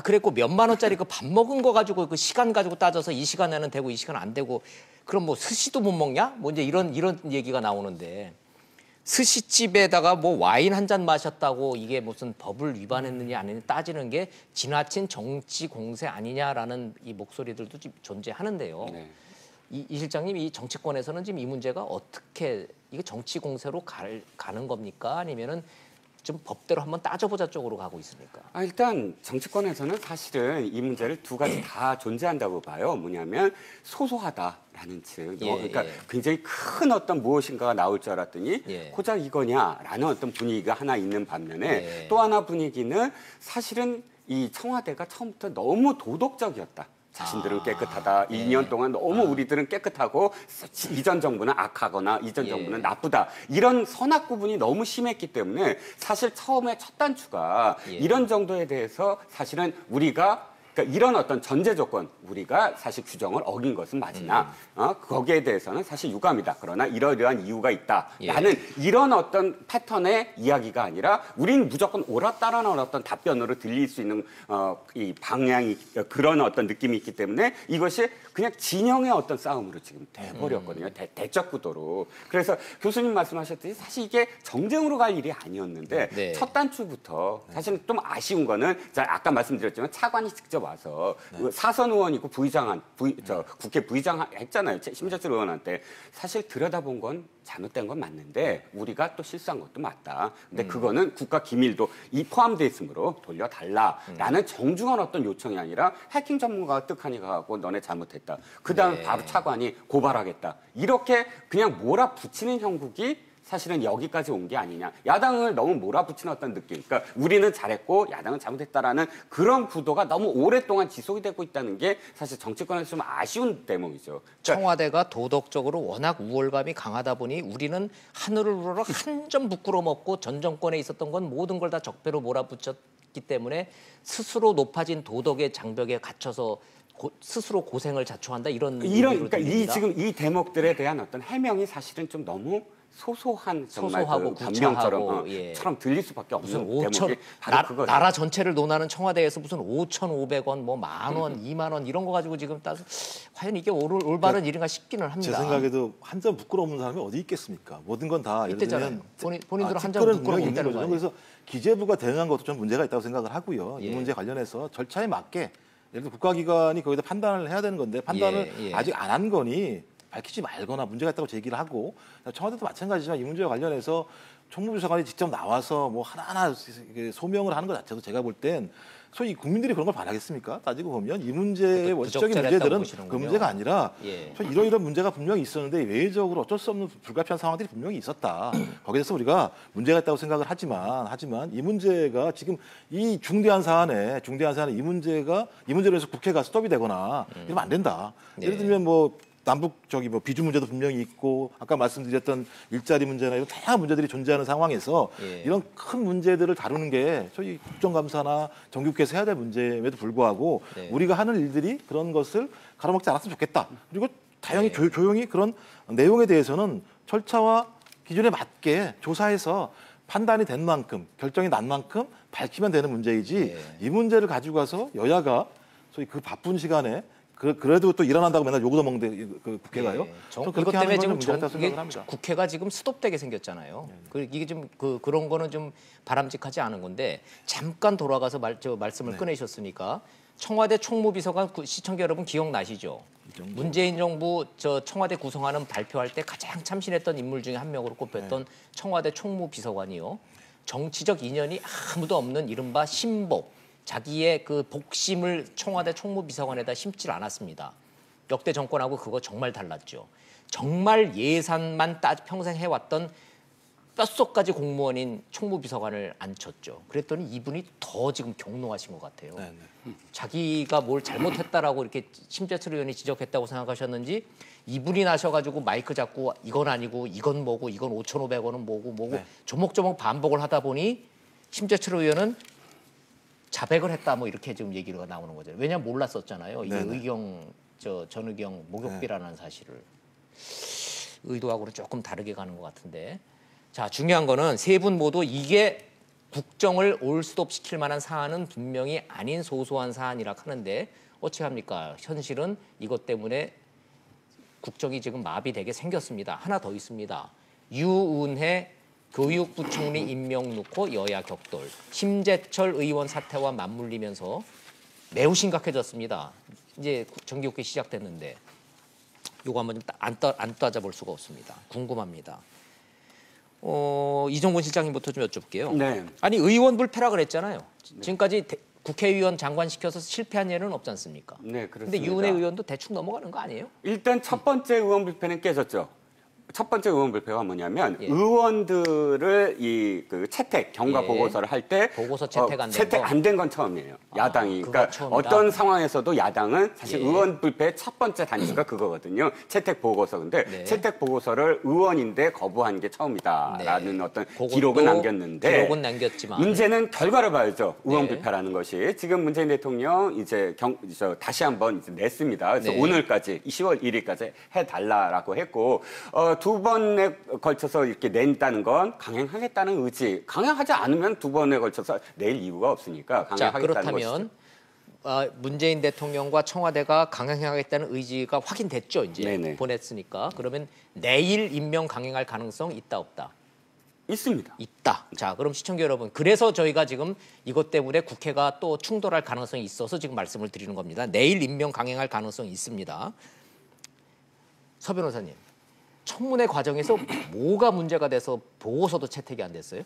그랬고 몇만 원짜리 그 밥 먹은 거 가지고 그 시간 가지고 따져서 이 시간에는 되고 이 시간 안 되고 그럼 뭐 스시도 못 먹냐? 뭐 이제 이런 얘기가 나오는데 스시집에다가 뭐 와인 한 잔 마셨다고 이게 무슨 법을 위반했느냐 아니냐 따지는 게 지나친 정치 공세 아니냐라는 이 목소리들도 좀 존재하는데요. 네. 이 실장님 이 정치권에서는 지금 이 문제가 어떻게 이게 정치 공세로 가는 겁니까? 아니면은 좀 법대로 한번 따져보자 쪽으로 가고 있습니까? 일단 정치권에서는 사실은 이 문제를 두 가지 다 존재한다고 봐요. 뭐냐면 소소하다라는 측, 그러니까 굉장히 큰 어떤 무엇인가가 나올 줄 알았더니 고작 이거냐라는 어떤 분위기가 하나 있는 반면에 또 하나 분위기는 사실은 이 청와대가 처음부터 너무 도덕적이었다. 자신들은 깨끗하다. 2년 동안 너무 우리들은 깨끗하고 이전 정부는 악하거나 이전 정부는 나쁘다. 이런 선악 구분이 너무 심했기 때문에 사실 처음에 첫 단추가 이런 정도에 대해서 사실은 우리가 그러니까 이런 어떤 전제 조건 우리가 사실 규정을 어긴 것은 맞으나 거기에 대해서는 사실 유감이다. 그러나 이러이러한 이유가 있다라는 이런 어떤 패턴의 이야기가 아니라 우리는 무조건 옳았다라는 어떤 답변으로 들릴 수 있는 이 방향이 그런 어떤 느낌이 있기 때문에 이것이 그냥 진영의 어떤 싸움으로 지금 돼버렸거든요. 대적 구도로. 그래서 교수님 말씀하셨듯이 사실 이게 정쟁으로 갈 일이 아니었는데 첫 단추부터 사실은 좀 아쉬운 거는 아까 말씀드렸지만 차관이 직접 와서 사선 의원이고 국회 부의장 했잖아요. 심재철 의원한테. 사실 들여다본 건 잘못된 건 맞는데 우리가 또 실수한 것도 맞다. 근데 그거는 국가 기밀도 포함되어 있으므로 돌려달라라는 정중한 어떤 요청이 아니라 해킹 전문가가 떡하니 가고 너네 잘못했다. 그다음에 바로 차관이 고발하겠다. 이렇게 그냥 몰아붙이는 형국이 사실은 여기까지 온 게 아니냐. 야당을 너무 몰아붙이는 어떤 느낌. 그러니까 우리는 잘했고 야당은 잘못했다라는 그런 구도가 너무 오랫동안 지속이 되고 있다는 게 사실 정치권에서 좀 아쉬운 대목이죠. 그러니까 청와대가 도덕적으로 워낙 우월감이 강하다 보니 우리는 하늘을 우러러 한 점 부끄러 먹고 전 정권에 있었던 건 모든 걸 다 적폐로 몰아붙였기 때문에 스스로 높아진 도덕의 장벽에 갇혀서 스스로 고생을 자초한다 그러니까 지금 이 대목들에 대한 어떤 해명이 사실은 좀 너무 소소한 정말 소소하고 구차하고 들릴 수밖에 없는 대목이 바로 그거죠. 나라 전체를 논하는 청와대에서 무슨 5,500원, 뭐 10,000원, 2만 원 이런 거 가지고 지금 따서 과연 이게 올바른 일인가 싶기는 합니다. 제 생각에도 한 점 부끄러운 사람이 어디 있겠습니까? 모든 건 다 예를 들면 본인들은 한 점 부끄러운 있는 거죠. 그래서 기재부가 대응한 것도 좀 문제가 있다고 생각을 하고요. 이 문제 관련해서 절차에 맞게 예를 들어 국가기관이 거기다 판단을 해야 되는 건데 판단을 아직 안 한 거니 밝히지 말거나 문제가 있다고 제기를 하고 청와대도 마찬가지지만 이 문제와 관련해서 총무비서관이 직접 나와서 뭐 하나하나 소명을 하는 것 자체도 제가 볼 땐 소위 국민들이 그런 걸 바라겠습니까? 따지고 보면 이 문제의 원칙적인 문제들은 그 문제가 아니라 이러이러한 문제가 분명히 있었는데 외적으로 어쩔 수 없는 불가피한 상황들이 분명히 있었다. 거기에 대해서 우리가 문제가 있다고 생각을 하지만 이 문제가 지금 이 중대한 사안에 이 문제로 해서 국회가 스톱이 되거나 이러면 안 된다. 예를 들면 뭐 남북 비준 문제도 분명히 있고 아까 말씀드렸던 일자리 문제나 이런 다양한 문제들이 존재하는 상황에서 이런 큰 문제들을 다루는 게 저희 국정감사나 정기국회에서 해야 될 문제임에도 불구하고 우리가 하는 일들이 그런 것을 가로막지 않았으면 좋겠다. 그리고 다양히 조용히 그런 내용에 대해서는 절차와 기준에 맞게 조사해서 판단이 된 만큼 결정이 난 만큼 밝히면 되는 문제이지 이 문제를 가지고 가서 여야가 소위 그 바쁜 시간에 그래도 또 일어난다고 맨날 욕을 먹는데 그 국회가요. 그것 때문에 지금 국회가 지금 스톱되게 생겼잖아요. 이게 좀 그런 거는 좀 바람직하지 않은 건데 잠깐 돌아가서 말씀을 꺼내셨으니까 청와대 총무비서관 시청자 여러분 기억나시죠? 문재인 정부 청와대 구성하는 발표할 때 가장 참신했던 인물 중에 한 명으로 꼽혔던 청와대 총무비서관이요. 정치적 인연이 아무도 없는 이른바 신복. 자기의 그 복심을 청와대 총무비서관에다 심질 않았습니다. 역대 정권하고 그거 정말 달랐죠. 정말 예산만 평생 해왔던 뼛속까지 공무원인 총무비서관을 앉혔죠. 그랬더니 이분이 더 지금 경노하신 것 같아요. 자기가 뭘 잘못했다라고 이렇게 심재철 의원이 지적했다고 생각하셨는지 이분이 나셔가지고 마이크 잡고 이건 아니고 이건 뭐고 이건 5,500원은 뭐고 조목조목 반복을 하다 보니 심재철 의원은 자백을 했다 뭐 이렇게 지금 얘기가 나오는 거죠. 왜냐하면 몰랐었잖아요. 이게 전의경 목욕비라는 사실을 의도하고는 조금 다르게 가는 것 같은데. 자, 중요한 거는 세 분 모두 이게 국정을 올스톱시킬 만한 사안은 분명히 아닌 소소한 사안이라 하는데 어찌합니까? 현실은 이것 때문에 국정이 지금 마비되게 생겼습니다. 하나 더 있습니다. 유은혜 교육부총리 임명 놓고 여야 격돌. 심재철 의원 사태와 맞물리면서 매우 심각해졌습니다. 이제 정기국회 시작됐는데 이거 한번 좀 안 따져볼 수가 없습니다. 궁금합니다. 이종건 실장님부터 좀 여쭤볼게요. 네. 아니 의원 불패라 그랬잖아요. 지금까지 국회의원 장관 시켜서 실패한 예는 없지 않습니까? 네, 그렇습니다. 근데 유은혜 의원도 대충 넘어가는 거 아니에요? 일단 첫 번째 의원 불패는 깨졌죠. 첫 번째 의원 불패가 뭐냐면 예. 의원들을 그 채택 경과 예. 보고서를 할 때 보고서 채택 안 된 채택 거? 안 된 건 처음이에요. 야당이. 그거 그러니까 처음이다? 어떤 상황에서도 야당은 사실 예. 의원 불패의 첫 번째 단추가 그거거든요. 채택 보고서. 근데 네. 채택 보고서를 의원인데 거부한 게 처음이다라는 네. 어떤 그것도 기록은 남겼는데 기록은 남겼지만 문제는 결과를 봐야죠. 의원 네. 불패라는 것이 지금 문재인 대통령 이제 다시 한번 이제 냈습니다. 그래서 네. 오늘까지 10월 1일까지 해달라라고 했고 두 번에 걸쳐서 이렇게 낸다는 건 강행하겠다는 의지. 강행하지 않으면 두 번에 걸쳐서 낼 이유가 없으니까 자 강행하겠다는 그렇다면 것이죠. 문재인 대통령과 청와대가 강행하겠다는 의지가 확인됐죠. 이제 네네. 보냈으니까 그러면 내일 임명 강행할 가능성 있다 없다? 있습니다. 있다. 자, 그럼 시청자 여러분, 그래서 저희가 지금 이것 때문에 국회가 또 충돌할 가능성이 있어서 지금 말씀을 드리는 겁니다. 내일 임명 강행할 가능성이 있습니다. 서 변호사님, 청문회 과정에서 뭐가 문제가 돼서 보고서도 채택이 안 됐어요?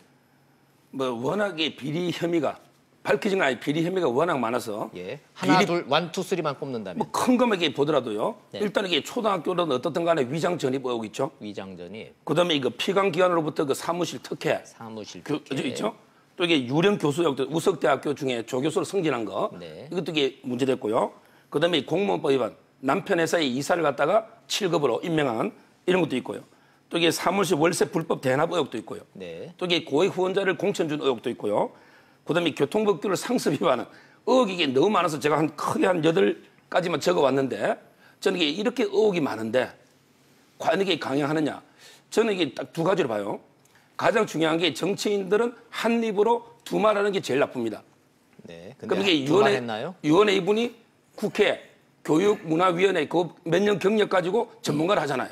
뭐 워낙에 비리 혐의가 밝혀진 건 아니 비리 혐의가 워낙 많아서 예, 하나, 비리- 둘, 원, 투, 쓰리만 꼽는다면 뭐 큰 거에 보더라도요. 네. 일단 이게 초등학교든 어떻든 간에 위장 전입 의혹 있죠. 위장전이 그다음에 이거 피감 기관으로부터 그 사무실 특혜 사무실 저 있죠. 또 이게 유령 교수 역도 우석대학교 중에 조교수로 승진한 거 네. 이것도 이게 문제됐고요. 그다음에 공무원법 위반 남편 회사에 이사를 갔다가 7급으로 임명한 이런 것도 있고요. 또 이게 사무실 월세 불법 대납 의혹도 있고요. 네. 또 이게 고액 후원자를 공천 준 의혹도 있고요. 그다음에 교통법규를 상습 위반은 의혹이 이게 너무 많아서 제가 크게 한 8가지만 적어왔는데 저는 이게 이렇게 의혹이 많은데 과연 이게 강행하느냐? 저는 이게 딱 두 가지로 봐요. 가장 중요한 게 정치인들은 한 입으로 두 말하는 게 제일 나쁩니다. 네. 근데 그럼 이게 두말 했나요? 유원회 이분이 국회 교육문화위원회 그 몇 년 경력 가지고 전문가를 하잖아요.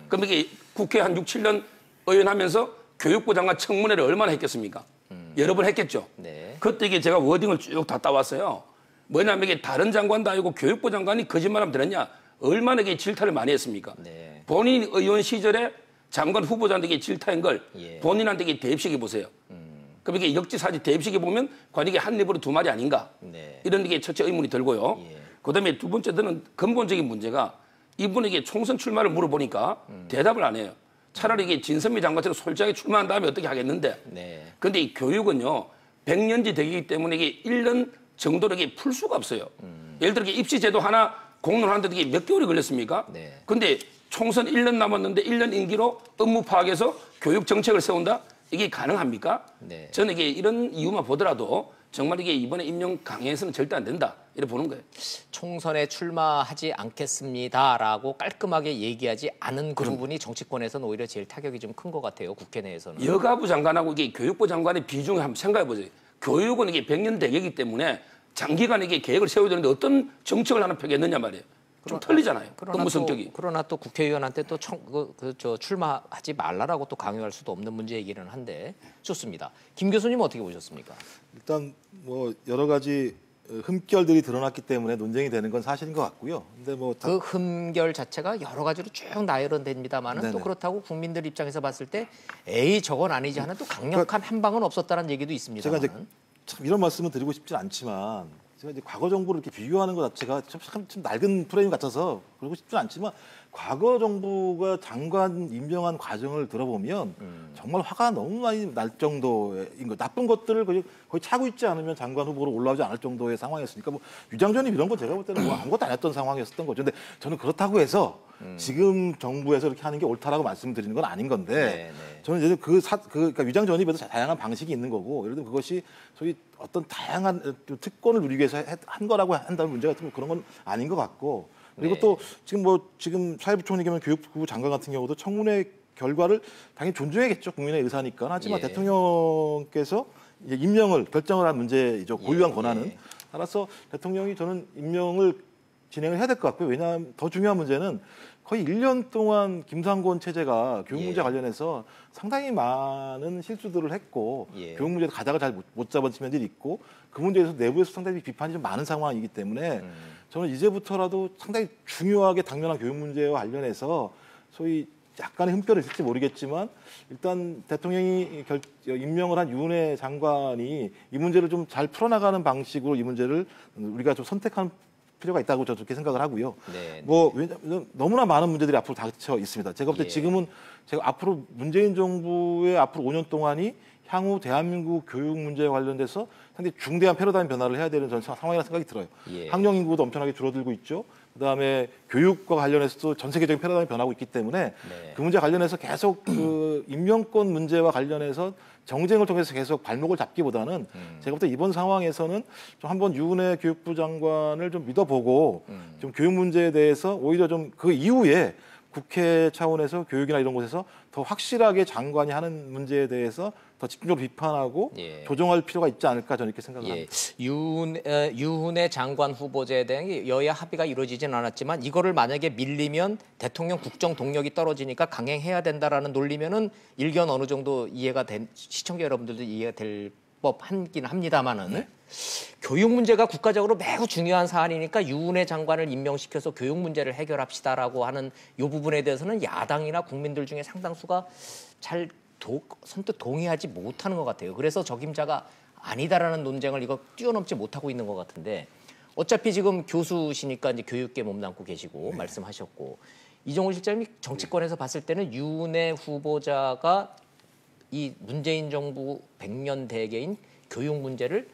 그럼 이게 국회 한 6, 7년 의원하면서 교육부 장관 청문회를 얼마나 했겠습니까? 여러 번 했겠죠. 네. 그때 이게 제가 워딩을 쭉 다 따왔어요. 뭐냐면 이게 다른 장관도 아니고 교육부 장관이 거짓말하면 되느냐? 얼마나 이게 질타를 많이 했습니까? 네. 본인 의원 시절에 장관 후보자한테 질타한 걸 예. 본인한테 이게 대입시켜 보세요. 그럼 이게 역지사지 대입시켜 보면 과연 이게 한 입으로 두 말이 아닌가? 네. 이런 게 첫째 의문이 들고요. 예. 그다음에 두 번째는 근본적인 문제가 이분에게 총선 출마를 물어보니까 대답을 안 해요. 차라리 이게 진선미 장관처럼 솔직하게 출마한 다음에 어떻게 하겠는데. 네. 근데 이 교육은요, 100년지 되기 때문에 이게 1년 정도로 이게 풀 수가 없어요. 예를 들어 이게 입시제도 하나 공론하는데 이게 몇 개월이 걸렸습니까? 네. 근데 총선 1년 남았는데 1년 임기로 업무 파악해서 교육 정책을 세운다? 이게 가능합니까? 네. 저는 이게 이런 이유만 보더라도 정말 이게 이번에 임용 강행해서는 절대 안 된다. 이렇게 보는 거예요. 총선에 출마하지 않겠습니다라고 깔끔하게 얘기하지 않은 그 부분이 정치권에서는 오히려 제일 타격이 좀 큰 것 같아요. 국회 내에서는. 여가부 장관하고 이게 교육부 장관의 비중을 한번 생각해 보세요. 교육은 이게 100년 대계이기 때문에 장기간 이게 계획을 세워야 되는데 어떤 정책을 하나 펴겠느냐 말이에요. 좀 틀리잖아요. 업무 성격이. 그러나 또 국회의원한테 또 출마하지 말라라고 또 강요할 수도 없는 문제이기는 한데 좋습니다. 김 교수님 어떻게 보셨습니까? 일단 뭐 여러 가지 흠결들이 드러났기 때문에 논쟁이 되는 건 사실인 것 같고요. 근데 뭐 그 흠결 자체가 여러 가지로 쭉 나열됩니다만은 또 네네. 그렇다고 국민들 입장에서 봤을 때 에이 저건 아니지 하는 또 강력한 한 방은 없었다는 얘기도 있습니다. 제가 이제 참 이런 말씀을 드리고 싶진 않지만 제가 이제 과거 정부를 이렇게 비교하는 것 자체가 참 낡은 프레임 같아서 그러고 싶진 않지만 과거 정부가 장관 임명한 과정을 들어보면 정말 화가 너무 많이 날 정도인 거 나쁜 것들을 거의 차고 있지 않으면 장관 후보로 올라오지 않을 정도의 상황이었으니까 뭐 유장전입 이런 건 제가 볼 때는 뭐 아무것도 안 했던 상황이었던 거죠. 근데 저는 그렇다고 해서 지금 정부에서 이렇게 하는 게 옳다라고 말씀드리는 건 아닌 건데 저는 이제 그러니까 위장 전입에도 다양한 방식이 있는 거고 예를 들면 그것이 소위 어떤 다양한 특권을 누리기 위해서 한 거라고 한다면 문제가 좀 그런 건 아닌 것 같고 그리고 또 지금 사회부총리 겸 교육부 장관 같은 경우도 청문회 결과를 당연히 존중해야겠죠. 국민의 의사니까. 하지만 예. 대통령께서 이제 임명을 결정을 한 문제이죠. 고유한 예. 권한은. 따라서 대통령이 저는 임명을 진행을 해야 될 것 같고요. 왜냐하면 더 중요한 문제는 거의 1년 동안 김상곤 체제가 교육 문제 예. 관련해서 상당히 많은 실수들을 했고 예. 교육 문제도 가닥을 잘 못 잡은 측면들이 있고 그 문제에서 내부에서 상당히 비판이 좀 많은 상황이기 때문에 저는 이제부터라도 상당히 중요하게 당면한 교육 문제와 관련해서 소위 약간의 흠결을 있을지 모르겠지만 일단 대통령이 임명을 한 유은혜 장관이 이 문제를 좀 잘 풀어나가는 방식으로 이 문제를 우리가 좀 선택한 필요가 있다고 저는 그렇게 생각을 하고요. 네. 뭐 왜냐하면 너무나 많은 문제들이 앞으로 닥쳐 있습니다. 제가 볼 때 지금은 제가 앞으로 문재인 정부의 앞으로 5년 동안이 향후 대한민국 교육 문제에 관련돼서 상당히 중대한 패러다임 변화를 해야 되는 상황이라는 생각이 들어요. 학령 인구도 엄청나게 줄어들고 있죠. 그다음에 교육과 관련해서도 전 세계적인 패러다임이 변하고 있기 때문에 그 문제 관련해서 계속 그 임명권 문제와 관련해서 정쟁을 통해서 계속 발목을 잡기보다는 제가 볼 때 이번 상황에서는 좀 한번 유은혜 교육부 장관을 좀 믿어보고 좀 교육 문제에 대해서 오히려 좀 그 이후에 국회 차원에서 교육이나 이런 곳에서 더 확실하게 장관이 하는 문제에 대해서 더 집중적으로 비판하고 조정할 필요가 있지 않을까 저는 이렇게 생각을 합니다. 유은혜 장관 후보자에 대한 여야 합의가 이루어지진 않았지만 이거를 만약에 밀리면 대통령 국정 동력이 떨어지니까 강행해야 된다라는 논리면은 일견 어느 정도 이해가 된 시청자 여러분들도 이해가 될 법하긴 합니다만은 교육 문제가 국가적으로 매우 중요한 사안이니까 유은혜 장관을 임명시켜서 교육 문제를 해결합시다라고 하는 이 부분에 대해서는 야당이나 국민들 중에 상당수가 잘 선뜻 동의하지 못하는 것 같아요. 그래서 적임자가 아니다라는 논쟁을 이거 뛰어넘지 못하고 있는 것 같은데 어차피 지금 교수시니까 이제 교육계 몸담고 계시고 말씀하셨고 이종훈 실장님이 정치권에서 봤을 때는 유은혜 후보자가 이 문재인 정부 100년 대계인 교육 문제를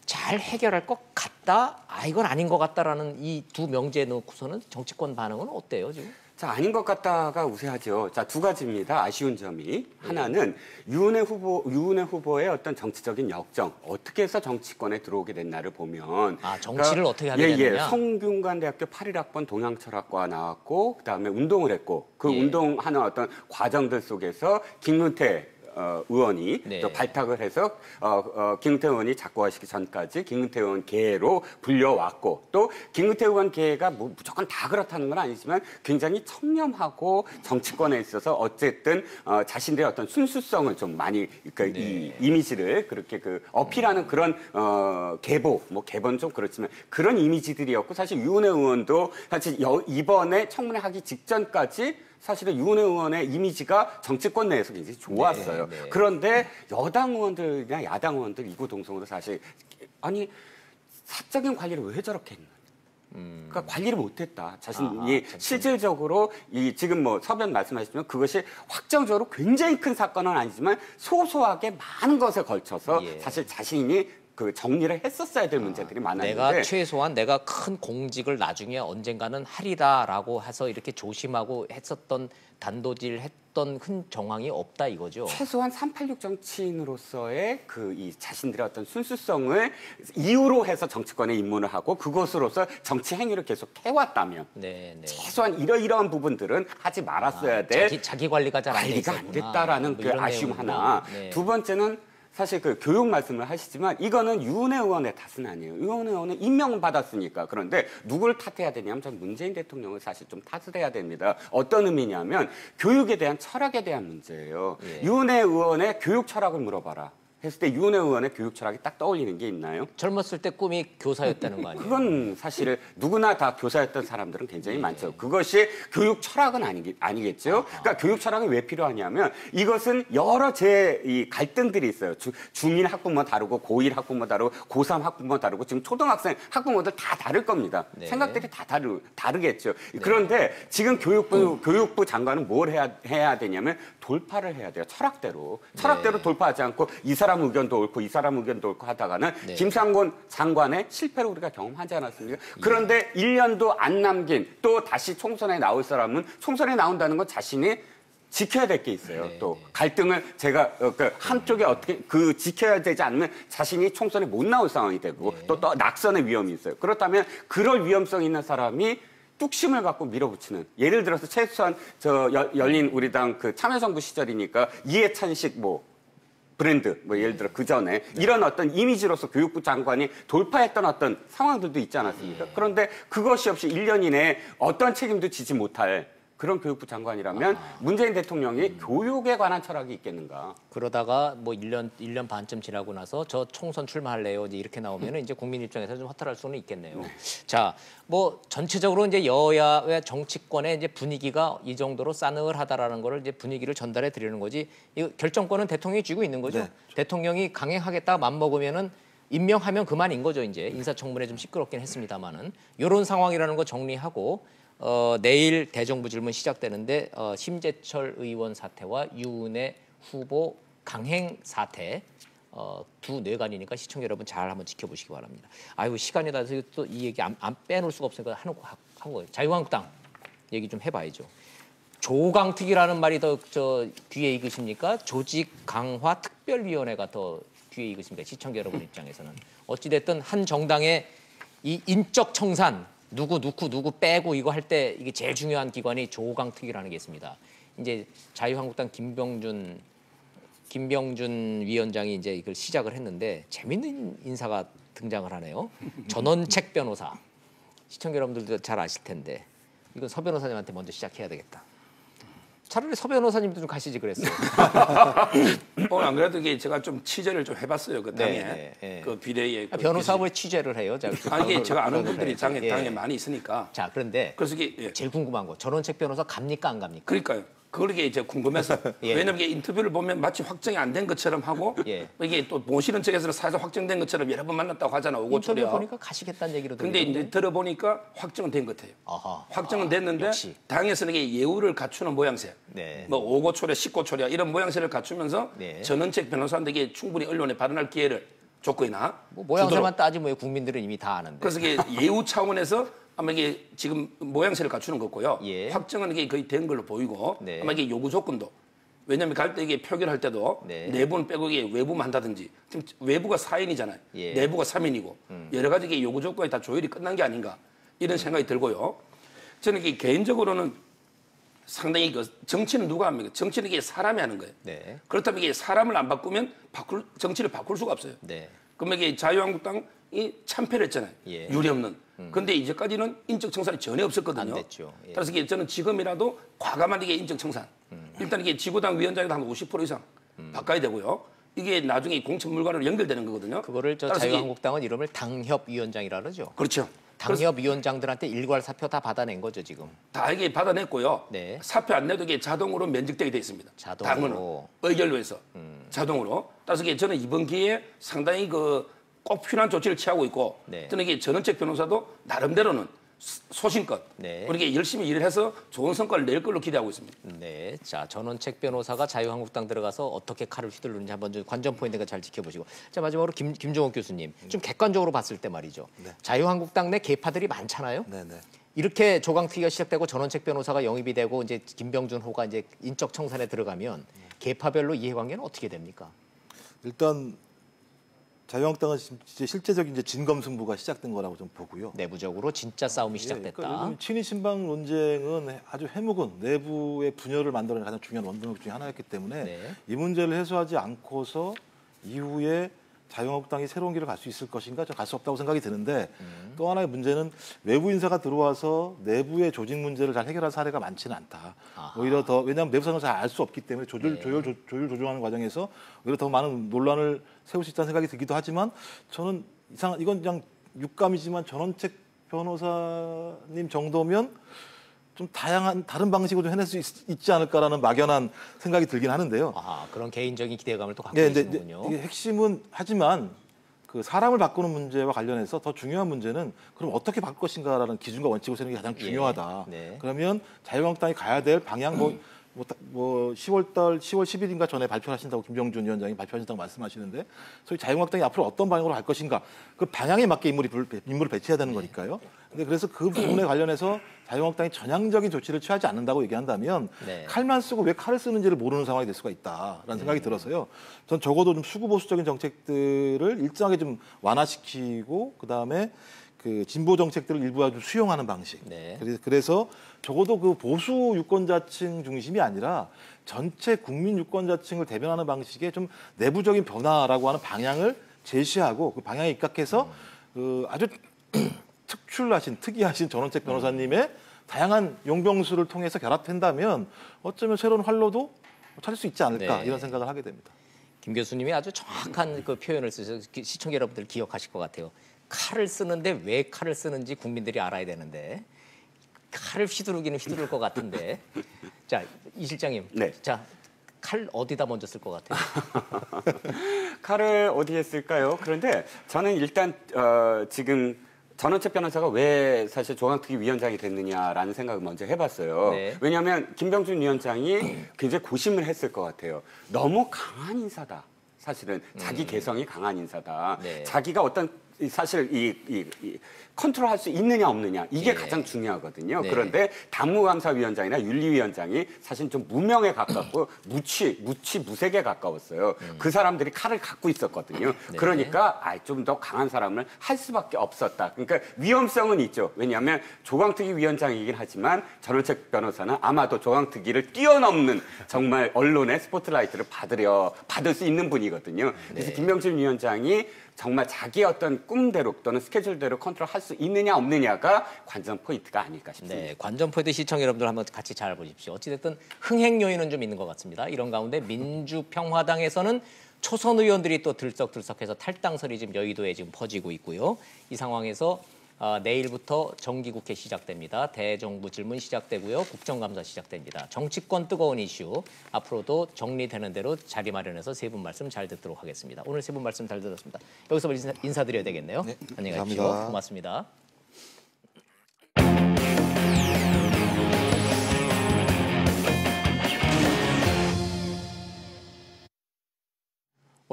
잘 해결할 것 같다. 이건 아닌 것 같다라는 이 두 명제에 놓고서는 정치권 반응은 어때요 지금? 자, 아닌 것 같다가 우세하죠. 자, 두 가지입니다. 아쉬운 점이. 하나는 유은혜 후보의 어떤 정치적인 역정, 어떻게 해서 정치권에 들어오게 됐나를 보면. 정치를 어떻게 하게 됐느냐? 성균관대학교 81학번 동양철학과 나왔고, 그다음에 운동을 했고, 그 운동하는 어떤 과정들 속에서 김은태 의원이 또 발탁을 해서 김은태 의원이 작고하시기 전까지 김은태 의원 계로 불려왔고 또 김은태 의원 계가 뭐 무조건 다 그렇다는 건 아니지만 굉장히 청렴하고 정치권에 있어서 어쨌든 자신들의 어떤 순수성을 좀 많이 그러니까 이 이미지를 그렇게 그 어필하는 그런 개본 좀 그렇지만 그런 이미지들이었고 사실 유은혜 의원도 사실 이번에 청문회 하기 직전까지 사실은 유은혜 의원의 이미지가 정치권 내에서 굉장히 좋았어요. 그런데 여당 의원들이나 야당 의원들 이구동성으로 사실 아니 사적인 관리를 왜 저렇게 했나? 그러니까 관리를 못했다. 자신이 실질적으로 이 지금 뭐 서변 말씀하셨지만 그것이 확정적으로 굉장히 큰 사건은 아니지만 소소하게 많은 것에 걸쳐서 사실 자신이 그 정리를 했었어야 될 문제들이 많았는데 내가 최소한 내가 큰 공직을 나중에 언젠가는 하리라라고 해서 이렇게 조심하고 했었던 단도질했던 큰 정황이 없다 이거죠. 최소한 386 정치인으로서의 그 이 자신들의 어떤 순수성을 이유로 해서 정치권에 입문을 하고 그것으로서 정치 행위를 계속 해왔다면 최소한 이러이러한 부분들은 하지 말았어야 될 자기 관리가 잘 안 됐다라는 그 아쉬움 하나. 두 번째는 사실 그 교육 말씀을 하시지만 이거는 유은혜 의원의 탓은 아니에요. 유은혜 의원은 임명은 받았으니까. 그런데 누구를 탓해야 되냐면 전 문재인 대통령을 사실 좀 탓을 해야 됩니다. 어떤 의미냐면 교육에 대한 철학에 대한 문제예요. 유은혜 의원의 교육 철학을 물어봐라. 했을 때 유은혜 의원의 교육 철학이 딱 떠올리는 게 있나요? 젊었을 때 꿈이 교사였다는 거 아니에요? 그건 사실 누구나 다 교사였던 사람들은 굉장히 많죠. 그것이 교육 철학은 아니겠죠. 그러니까 교육 철학이 왜 필요하냐면 이것은 여러 이 갈등들이 있어요. 중일 학부모 다르고 고1 학부모 다르고 고3 학부모 다르고 지금 초등학생 학부모들 다 다를 겁니다. 생각들이 다 다르겠죠. 그런데 지금 교육부 장관은 뭘 해야 되냐면 돌파를 해야 돼요. 철학대로 돌파하지 않고 이 사람 의견도 옳고 이 사람 의견도 옳고 하다가는 김상곤 장관의 실패를 우리가 경험하지 않았습니까? 그런데 1년도 안 남긴 또 다시 총선에 나올 사람은 총선에 나온다는 건 자신이 지켜야 될 게 있어요. 또 갈등을 제가 한쪽에 어떻게 지켜야 되지 않으면 자신이 총선에 못 나올 상황이 되고 또 낙선의 위험이 있어요. 그렇다면 그럴 위험성 있는 사람이 뚝심을 갖고 밀어붙이는 예를 들어서 최소한 열린 우리당 그 참여정부 시절이니까 이해찬식 브랜드 예를 들어 그 전에 이런 어떤 이미지로서 교육부 장관이 돌파했던 어떤 상황들도 있지 않았습니까? 그런데 그것이 없이 1년 이내에 어떤 책임도 지지 못할 그런 교육부 장관이라면 문재인 대통령이 교육에 관한 철학이 있겠는가? 그러다가 뭐 1년 반쯤 지나고 나서 저 총선 출마할래요. 이제 이렇게 나오면 이제 국민 입장에서 좀 허탈할 수는 있겠네요. 자, 뭐 전체적으로 이제 여야의 정치권의 이제 분위기가 이 정도로 싸늘하다라는 거를 이제 분위기를 전달해 드리는 거지. 이 결정권은 대통령이 쥐고 있는 거죠. 네. 대통령이 강행하겠다 맘먹으면은 임명하면 그만인 거죠. 이제 인사청문회 좀 시끄럽긴 했습니다만은 이런 상황이라는 거 정리하고 내일 대정부 질문 시작되는데 심재철 의원 사태와 유은혜 후보 강행 사태 두 뇌관이니까 시청자 여러분 잘 한번 지켜보시기 바랍니다. 아유 시간이 나서 또 이 얘기 안 빼놓을 수가 없으니까 한 거예요. 자유한국당 얘기 좀 해봐야죠. 조강특위라는 말이 더 귀에 익으십니까? 조직 강화 특별위원회가 더 귀에 익으십니까? 시청자 여러분 입장에서는 어찌됐든 한 정당의 이 인적 청산 누구 빼고 이거 할 때 이게 제일 중요한 기관이 조강특위라는 게 있습니다. 이제 자유한국당 김병준 위원장이 이제 이걸 시작을 했는데 재밌는 인사가 등장을 하네요. 전원책 변호사. 시청자 여러분들도 잘 아실 텐데 이건 서 변호사님한테 먼저 시작해야 되겠다. 차라리 서 변호사님도 좀 가시지 그랬어요. 오늘 안 그래도 이게 제가 좀 취재를 좀 해봤어요. 그 당에 네. 그 비대위에 변호사 왜 취재를 해요? 이게 제가 아는 분들이 당에 많이 있으니까. 자 그런데 그래서 이게 제일 궁금한 거 전원책 변호사 갑니까 안 갑니까? 그러니까요. 그게 이제 궁금해서 왜냐면 이게 인터뷰를 보면 마치 확정이 안 된 것처럼 하고 이게 또 모시는 측에서는 사실 확정된 것처럼 여러 번 만났다고 하잖아. 오고초려. 인터뷰 보니까 가시겠다는 얘기로 근데 이제 들어보니까 확정은 된 것 같아요. 아하. 확정은 됐는데 역시. 당에서는 이게 예우를 갖추는 모양새. 네. 뭐 오고초려, 식고초려 이런 모양새를 갖추면서 네. 전원책 변호사한테 충분히 언론에 발언할 기회를 줬거나 뭐 모양새만 따지면 국민들은 이미 다 아는데. 그래서 이게 예우 차원에서 아마 이게 지금 모양새를 갖추는 거고요. 예. 확정은 이게 거의 된 걸로 보이고 네. 아마 이게 요구 조건도 왜냐하면 갈 때 이게 표결할 때도 네. 내부는 빼고 이게 외부만 한다든지 지금 외부가 4인이잖아요. 예. 내부가 3인이고 여러 가지 이게 요구 조건이 다 조율이 끝난 게 아닌가 이런 생각이 들고요. 저는 이게 개인적으로는 상당히 그 정치는 누가 합니까? 정치는 이게 사람이 하는 거예요. 네. 그렇다면 이게 사람을 안 바꾸면 정치를 바꿀 수가 없어요. 네. 그러면 이게 자유한국당이 참패를 했잖아요. 예. 유례 없는. 그런데 이제까지는 인적 청산이 전혀 없었거든요. 안 됐죠. 예. 그래서 이게 저는 지금이라도 과감한 이게 인적 청산. 일단 이게 지구당 위원장에도 한 50% 이상 바꿔야 되고요. 이게 나중에 공천 물관으로 연결되는 거거든요. 그거를 저 따라서 자유한국당은 이름을 당협위원장이라 그러죠. 그렇죠. 당협위원장들한테 일괄 사표 다 받아낸 거죠 지금. 다 이게 받아냈고요. 네. 사표 안 내도 이게 자동으로 면직되게 돼 있습니다. 자동으로. 당은 의결로 해서 자동으로. 따라서 이게 저는 이번 기회에 상당히 그 꼭 필요한 조치를 취하고 있고 네. 저는 이게 전원책 변호사도 나름대로는 소신껏 네. 그렇게 열심히 일을 해서 좋은 성과를 낼 걸로 기대하고 있습니다. 네, 자 전원책 변호사가 자유한국당 들어가서 어떻게 칼을 휘두르는지 한번 좀 관전 포인트가 잘 지켜보시고. 자 마지막으로 김종욱 교수님, 좀 객관적으로 봤을 때 말이죠. 네. 자유한국당 내 계파들이 많잖아요. 네네. 이렇게 조강특위가 시작되고 전원책 변호사가 영입이 되고 이제 김병준 호가 이제 인적 청산에 들어가면 계파별로 이해관계는 어떻게 됩니까? 일단 자유한국당은 이제 실제적인 이제 진검승부가 시작된 거라고 좀 보고요. 내부적으로 진짜 싸움이 시작됐다. 그러니까 요즘 친위 신방 논쟁은 아주 해묵은 내부의 분열을 만들어내는 가장 중요한 원동력 중에 하나였기 때문에 네. 이 문제를 해소하지 않고서 이후에 자유한국당이 새로운 길을 갈 수 있을 것인가? 저 갈 수 없다고 생각이 드는데 또 하나의 문제는 외부 인사가 들어와서 내부의 조직 문제를 잘 해결한 사례가 많지는 않다. 아하. 오히려 더 왜냐하면 내부 상황을 잘 알 수 없기 때문에 조정하는 과정에서 오히려 더 많은 논란을 세울 수 있다는 생각이 들기도 하지만 저는 이건 그냥 육감이지만 전원책 변호사님 정도면 좀 다양한 다른 방식으로 좀 해낼 수 있지 않을까라는 막연한 생각이 들긴 하는데요. 아, 그런 개인적인 기대감을 또 갖고 네, 계시는군요. 이게 핵심은 하지만 그 사람을 바꾸는 문제와 관련해서 더 중요한 문제는 그럼 어떻게 바꿀 것인가라는 기준과 원칙을 세우는 게 가장 중요하다. 네. 그러면 자유한국당이 가야 될 방향 뭐 10월 10일인가 전에 발표하신다고 김병준 위원장이 발표하신다고 말씀하시는데 소위 자유한국당이 앞으로 어떤 방향으로 갈 것인가 그 방향에 맞게 인물을 배치해야 되는 거니까요. 근데 그래서 그 부분에 관련해서 자유한국당이 전향적인 조치를 취하지 않는다고 얘기한다면 네. 칼만 쓰고 왜 칼을 쓰는지를 모르는 상황이 될 수가 있다라는 생각이 들어서요. 전 적어도 좀 수구 보수적인 정책들을 일정하게 좀 완화시키고 그다음에 그 진보 정책들을 일부 좀 수용하는 방식. 네. 그래서 적어도 그 보수 유권자층 중심이 아니라 전체 국민 유권자층을 대변하는 방식의 좀 내부적인 변화라고 하는 방향을 제시하고 그 방향에 입각해서 그 아주 특이하신 전원책 변호사님의 다양한 용병수를 통해서 결합된다면 어쩌면 새로운 활로도 찾을 수 있지 않을까 네. 이런 생각을 하게 됩니다. 김 교수님이 아주 정확한 그 표현을 쓰셔서 시청자 여러분들 기억하실 것 같아요. 칼을 쓰는데 왜 칼을 쓰는지 국민들이 알아야 되는데 칼을 휘두르기는 휘두를 것 같은데 자, 이 실장님. 네. 자, 칼 어디다 먼저 쓸 것 같아요? 칼을 어디에 쓸까요? 그런데 저는 일단 지금 전원책 변호사가 왜 사실 조강특위 위원장이 됐느냐라는 생각을 먼저 해봤어요. 네. 왜냐하면 김병준 위원장이 굉장히 고심을 했을 것 같아요. 너무 강한 인사다. 사실은 자기 개성이 강한 인사다. 네. 자기가 어떤 사실 이 컨트롤할 수 있느냐 없느냐 이게 네. 가장 중요하거든요. 네. 그런데 당무감사위원장이나 윤리위원장이 사실 좀 무명에 가깝고 무색에 가까웠어요. 그 사람들이 칼을 갖고 있었거든요. 네. 그러니까 좀 더 강한 사람을 할 수밖에 없었다. 그러니까 위험성은 있죠. 왜냐하면 조강특위 위원장이긴 하지만 전원책 변호사는 아마도 조강특위를 뛰어넘는 정말 언론의 스포트라이트를 받을 수 있는 분이거든요. 그래서 네. 김병준 위원장이 정말 자기의 어떤 꿈대로 또는 스케줄대로 컨트롤할 수 있느냐 없느냐가 관전 포인트가 아닐까 싶습니다. 네, 관전 포인트 시청 여러분들 한번 같이 잘 보십시오. 어찌됐든 흥행 요인은 좀 있는 것 같습니다. 이런 가운데 민주평화당에서는 초선 의원들이 또 들썩들썩해서 탈당설이 지금 여의도에 지금 퍼지고 있고요. 이 상황에서 내일부터 정기국회 시작됩니다. 대정부 질문 시작되고요. 국정감사 시작됩니다. 정치권 뜨거운 이슈 앞으로도 정리되는 대로 자리 마련해서 세 분 말씀 잘 듣도록 하겠습니다. 오늘 세 분 말씀 잘 들었습니다. 여기서 인사드려야 되겠네요. 네, 안녕히 가십시오. 감사합니다. 고맙습니다.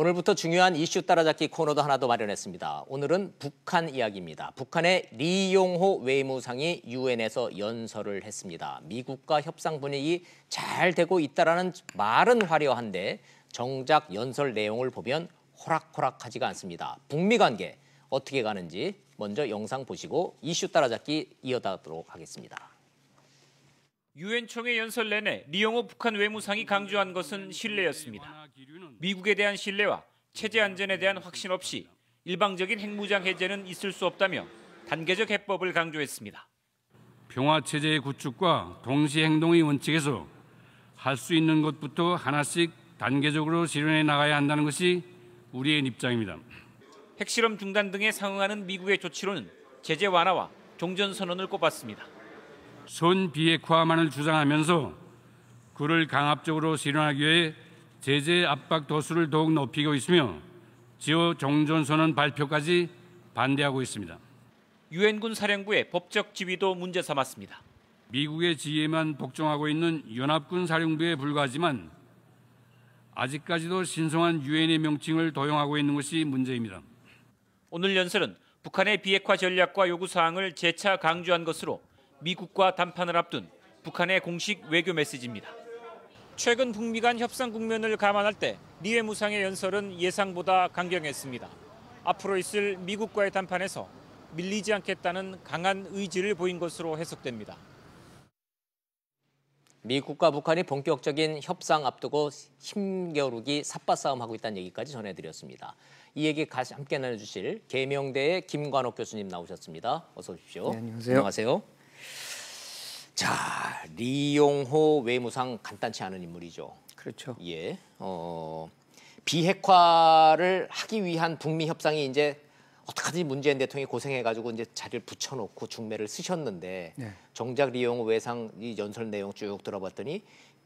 오늘부터 중요한 이슈 따라잡기 코너도 하나 더 마련했습니다. 오늘은 북한 이야기입니다. 북한의 리용호 외무상이 유엔에서 연설을 했습니다. 미국과 협상 분위기 잘 되고 있다라는 말은 화려한데 정작 연설 내용을 보면 호락호락하지가 않습니다. 북미 관계 어떻게 가는지 먼저 영상 보시고 이슈 따라잡기 이어가도록 하겠습니다. 유엔 총회 연설 내내 리용호 북한 외무상이 강조한 것은 신뢰였습니다. 미국에 대한 신뢰와 체제 안전에 대한 확신 없이 일방적인 핵무장 해제는 있을 수 없다며 단계적 해법을 강조했습니다. 평화체제의 구축과 동시행동의 원칙에서 할 수 있는 것부터 하나씩 단계적으로 실현해 나가야 한다는 것이 우리의 입장입니다. 핵실험 중단 등에 상응하는 미국의 조치로는 제재 완화와 종전선언을 꼽았습니다. 선 비핵화만을 주장하면서 그를 강압적으로 실현하기 위해 제재 압박 도수를 더욱 높이고 있으며 지어 종전선언 발표까지 반대하고 있습니다. 유엔군 사령부의 법적 지위도 문제 삼았습니다. 미국의 지위에만 복종하고 있는 연합군 사령부에 불과하지만 아직까지도 신성한 유엔의 명칭을 도용하고 있는 것이 문제입니다. 오늘 연설은 북한의 비핵화 전략과 요구사항을 재차 강조한 것으로 미국과 담판을 앞둔 북한의 공식 외교 메시지입니다. 최근 북미 간 협상 국면을 감안할 때 리 외무상의 연설은 예상보다 강경했습니다. 앞으로 있을 미국과의 담판에서 밀리지 않겠다는 강한 의지를 보인 것으로 해석됩니다. 미국과 북한이 본격적인 협상 앞두고 힘겨루기 삿바싸움하고 있다는 얘기까지 전해드렸습니다. 이 얘기 함께 나눠주실 계명대의 김관옥 교수님 나오셨습니다. 어서 오십시오. 네, 안녕하세요. 안녕하세요. 자, 리용호 외무상 간단치 않은 인물이죠. 그렇죠. 예, 비핵화를 하기 위한 북미 협상이 이제 어떡하든지 문재인 대통령이 고생해가지고 이제 자리를 붙여놓고 중매를 쓰셨는데 네. 정작 리용호 외상 이 연설 내용 쭉 들어봤더니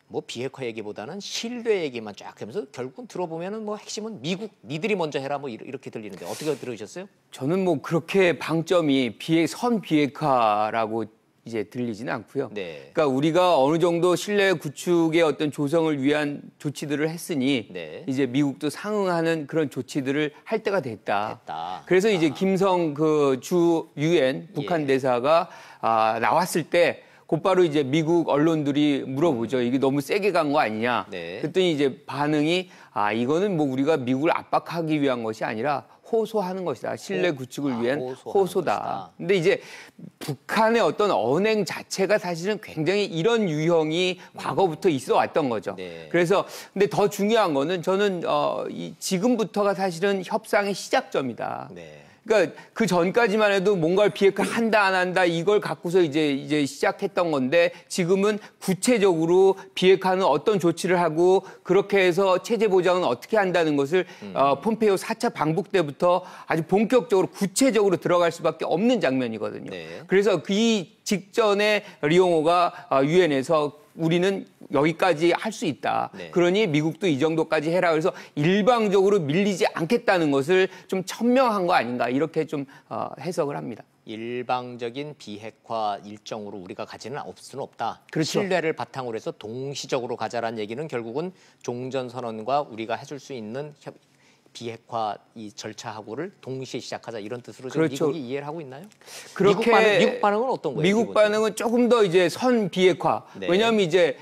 뭐 비핵화 얘기보다는 신뢰 얘기만 쫙 하면서 결국은 들어보면은 뭐 핵심은 미국 니들이 먼저 해라 뭐 이렇게 들리는데 어떻게 들으셨어요? 저는 뭐 그렇게 방점이 선 비핵화라고 이제 들리지는 않고요. 네. 그러니까 우리가 어느 정도 신뢰 구축의 어떤 조성을 위한 조치들을 했으니 네. 이제 미국도 상응하는 그런 조치들을 할 때가 됐다. 그래서 아. 이제 김성 그 주 유엔 북한 예. 대사가 나왔을 때 곧바로 이제 미국 언론들이 물어보죠. 이게 너무 세게 간 거 아니냐. 네. 그랬더니 이제 반응이 이거는 뭐 우리가 미국을 압박하기 위한 것이 아니라 호소하는 것이다. 신뢰 구축을 위한 호소다. 것이다. 근데 이제 북한의 어떤 언행 자체가 사실은 굉장히 이런 유형이 과거부터 있어 왔던 거죠. 네. 그래서 근데 더 중요한 거는 저는 지금부터가 사실은 협상의 시작점이다. 네. 그러니까 그 전까지만 해도 뭔가를 비핵화 한다 안 한다 이걸 갖고서 이제 시작했던 건데 지금은 구체적으로 비핵화는 어떤 조치를 하고 그렇게 해서 체제 보장은 어떻게 한다는 것을 폼페이오 4차 방북 때부터 아주 본격적으로 구체적으로 들어갈 수밖에 없는 장면이거든요. 네. 그래서 그 직전에 리옹호가 유엔에서 우리는 여기까지 할 수 있다. 네. 그러니 미국도 이 정도까지 해라. 그래서 일방적으로 밀리지 않겠다는 것을 좀 천명한 거 아닌가 이렇게 좀 해석을 합니다. 일방적인 비핵화 일정으로 우리가 가지는 수는 없다. 그렇죠. 신뢰를 바탕으로 해서 동시적으로 가자라는 얘기는 결국은 종전선언과 우리가 해줄 수 있는 비핵화 이 절차하고를 동시에 시작하자 이런 뜻으로 좀 그렇죠. 미국이 이해를 하고 있나요? 그렇게 미국 반응은 어떤 거예요? 미국 반응은 조금 더 이제 선 비핵화. 네. 왜냐하면 이제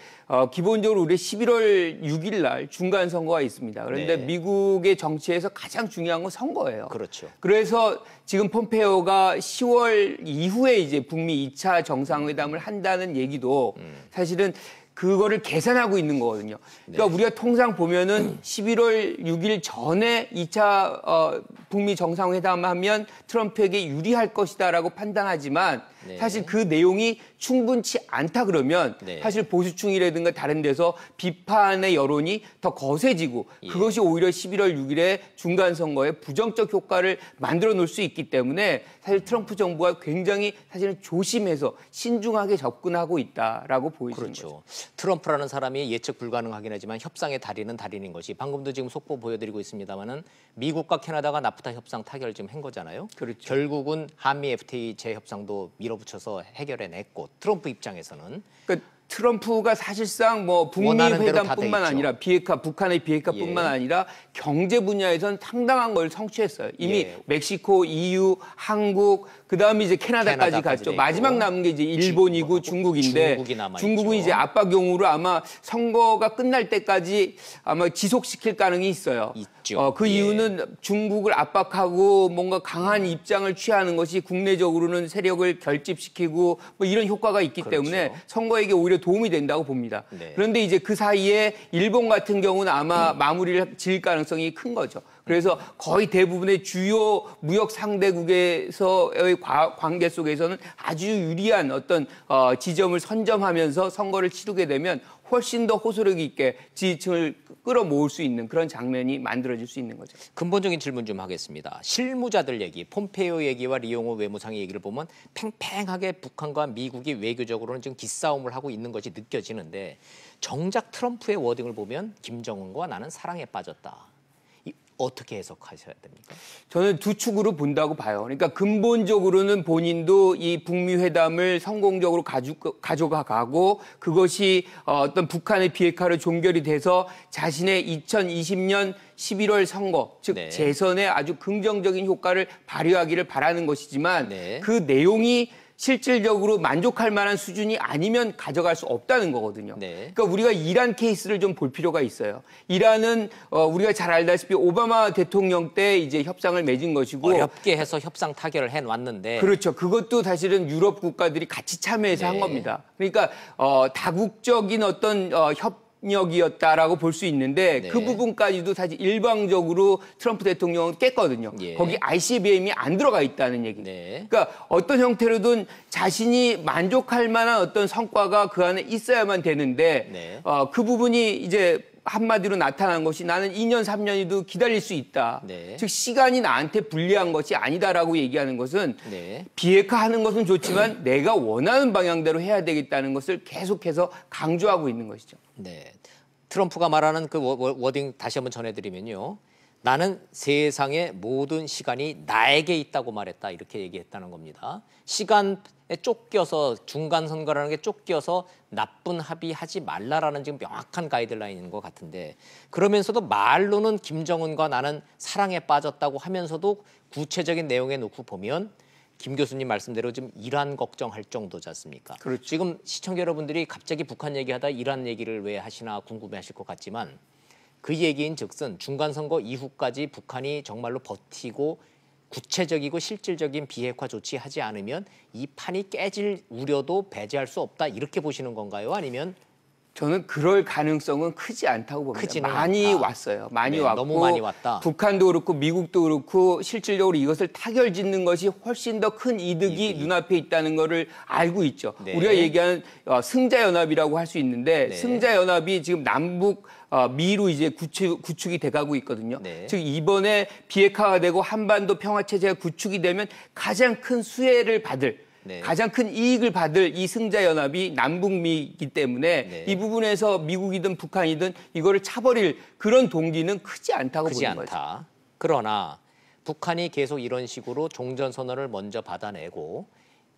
기본적으로 우리 11월 6일 날 중간 선거가 있습니다. 그런데 네. 미국의 정치에서 가장 중요한 건 선거예요. 그렇죠. 그래서 지금 폼페이오가 10월 이후에 이제 북미 2차 정상회담을 한다는 얘기도 사실은 그거를 계산하고 있는 거거든요. 그러니까 네. 우리가 통상 보면은 11월 6일 전에 2차 북미 정상회담 하면 트럼프에게 유리할 것이다라고 판단하지만 네. 사실 그 내용이 충분치 않다 그러면 네. 사실 보수층이라든가 다른 데서 비판의 여론이 더 거세지고 예. 그것이 오히려 11월 6일에 중간선거에 부정적 효과를 만들어 놓을 수 있기 때문에 사실 트럼프 정부가 굉장히 사실은 조심해서 신중하게 접근하고 있다라고 보이는 그렇죠. 거죠. 트럼프라는 사람이 예측 불가능하긴 하지만 협상의 달인은 달인인 것이 방금도 지금 속보 보여드리고 있습니다만은 미국과 캐나다가 나프타 협상 타결을 지금 한 거잖아요. 그렇죠. 결국은 한미 FTA 재협상도 밀어붙여서 해결해냈고 트럼프 입장에서는 그러니까 트럼프가 사실상 뭐 북미 원하는 대로 다 회담뿐만 돼 있죠. 아니라 비핵화, 북한의 비핵화뿐만 예. 아니라 경제 분야에선 상당한 걸 성취했어요. 이미 예. 멕시코, EU, 한국, 그다음에 이제 캐나다까지 캐나다까지 갔죠. 돼 마지막 있고. 남은 게 이제 일본이고 중국인데 중국이 남아있죠. 중국은 이제 압박용으로 아마 선거가 끝날 때까지 아마 지속시킬 가능이 있어요. 있죠. 그 예. 이유는 중국을 압박하고 뭔가 강한 입장을 취하는 것이 국내적으로는 세력을 결집시키고 뭐 이런 효과가 있기 그렇죠. 때문에 선거에게 오히려 도움이 된다고 봅니다. 네. 그런데 이제 그 사이에 일본 같은 경우는 아마 마무리를 지을 가능성이 큰 거죠. 그래서 거의 대부분의 주요 무역 상대국에서의 관계 속에서는 아주 유리한 어떤 지점을 선점하면서 선거를 치르게 되면 훨씬 더 호소력 있게 지지층을 끌어모을 수 있는 그런 장면이 만들어질 수 있는 거죠. 근본적인 질문 좀 하겠습니다. 실무자들 얘기, 폼페이오 얘기와 리옹호 외무상의 얘기를 보면 팽팽하게 북한과 미국이 외교적으로는 지금 기싸움을 하고 있는 것이 느껴지는데 정작 트럼프의 워딩을 보면 김정은과 나는 사랑에 빠졌다. 어떻게 해석하셔야 됩니까? 저는 두 축으로 본다고 봐요. 그러니까 근본적으로는 본인도 이 북미 회담을 성공적으로 가져가고 그것이 어떤 북한의 비핵화로 종결이 돼서 자신의 2020년 11월 선거, 즉 네. 재선에 아주 긍정적인 효과를 발휘하기를 바라는 것이지만 네. 그 내용이 실질적으로 만족할 만한 수준이 아니면 가져갈 수 없다는 거거든요. 네. 그러니까 우리가 이란 케이스를 좀 볼 필요가 있어요. 이란은 우리가 잘 알다시피 오바마 대통령 때 이제 협상을 맺은 것이고 어렵게 해서 협상 타결을 해놨는데 그렇죠. 그것도 사실은 유럽 국가들이 같이 참여해서 네. 한 겁니다. 그러니까 다국적인 어떤 협력이었다라고 볼 수 있는데 네. 그 부분까지도 사실 일방적으로 트럼프 대통령은 깼거든요. 예. 거기 ICBM이 안 들어가 있다는 얘기죠. 네. 그러니까 어떤 형태로든 자신이 만족할 만한 어떤 성과가 그 안에 있어야만 되는데 네. 그 부분이 이제 한마디로 나타난 것이 나는 2년, 3년이도 기다릴 수 있다. 네. 즉 시간이 나한테 불리한 것이 아니다라고 얘기하는 것은 네. 비핵화하는 것은 좋지만 내가 원하는 방향대로 해야 되겠다는 것을 계속해서 강조하고 있는 것이죠. 네. 트럼프가 말하는 그 워딩 다시 한번 전해드리면요. 나는 세상의 모든 시간이 나에게 있다고 말했다. 이렇게 얘기했다는 겁니다. 시간에 쫓겨서 중간 선거라는 게 쫓겨서 나쁜 합의하지 말라라는 지금 명확한 가이드라인인 것 같은데 그러면서도 말로는 김정은과 나는 사랑에 빠졌다고 하면서도 구체적인 내용에 놓고 보면 김 교수님 말씀대로 지금 이란 걱정할 정도지 않습니까? 그렇죠. 지금 시청자 여러분들이 갑자기 북한 얘기하다 이란 얘기를 왜 하시나 궁금해하실 것 같지만 그 얘기인 즉슨 중간선거 이후까지 북한이 정말로 버티고 구체적이고 실질적인 비핵화 조치하지 않으면 이 판이 깨질 우려도 배제할 수 없다 이렇게 보시는 건가요? 아니면 저는 그럴 가능성은 크지 않다고 봅니다. 크지는 많이 않다. 왔어요. 많이 네, 왔고 너무 많이 왔다. 북한도 그렇고 미국도 그렇고 실질적으로 이것을 타결짓는 것이 훨씬 더 큰 이득이 눈앞에 있다는 것을 알고 있죠. 네. 우리가 얘기하는 승자연합이라고 할 수 있는데 네. 승자연합이 지금 남북 미로 이제 구축이 돼가고 있거든요. 네. 즉 이번에 비핵화가 되고 한반도 평화체제가 구축이 되면 가장 큰 수혜를 받을 네. 가장 큰 이익을 받을 이 승자연합이 남북미이기 때문에 네. 이 부분에서 미국이든 북한이든 이거를 차버릴 그런 동기는 크지 않다고 크지 보는 거죠. 않다. 그러나 북한이 계속 이런 식으로 종전선언을 먼저 받아내고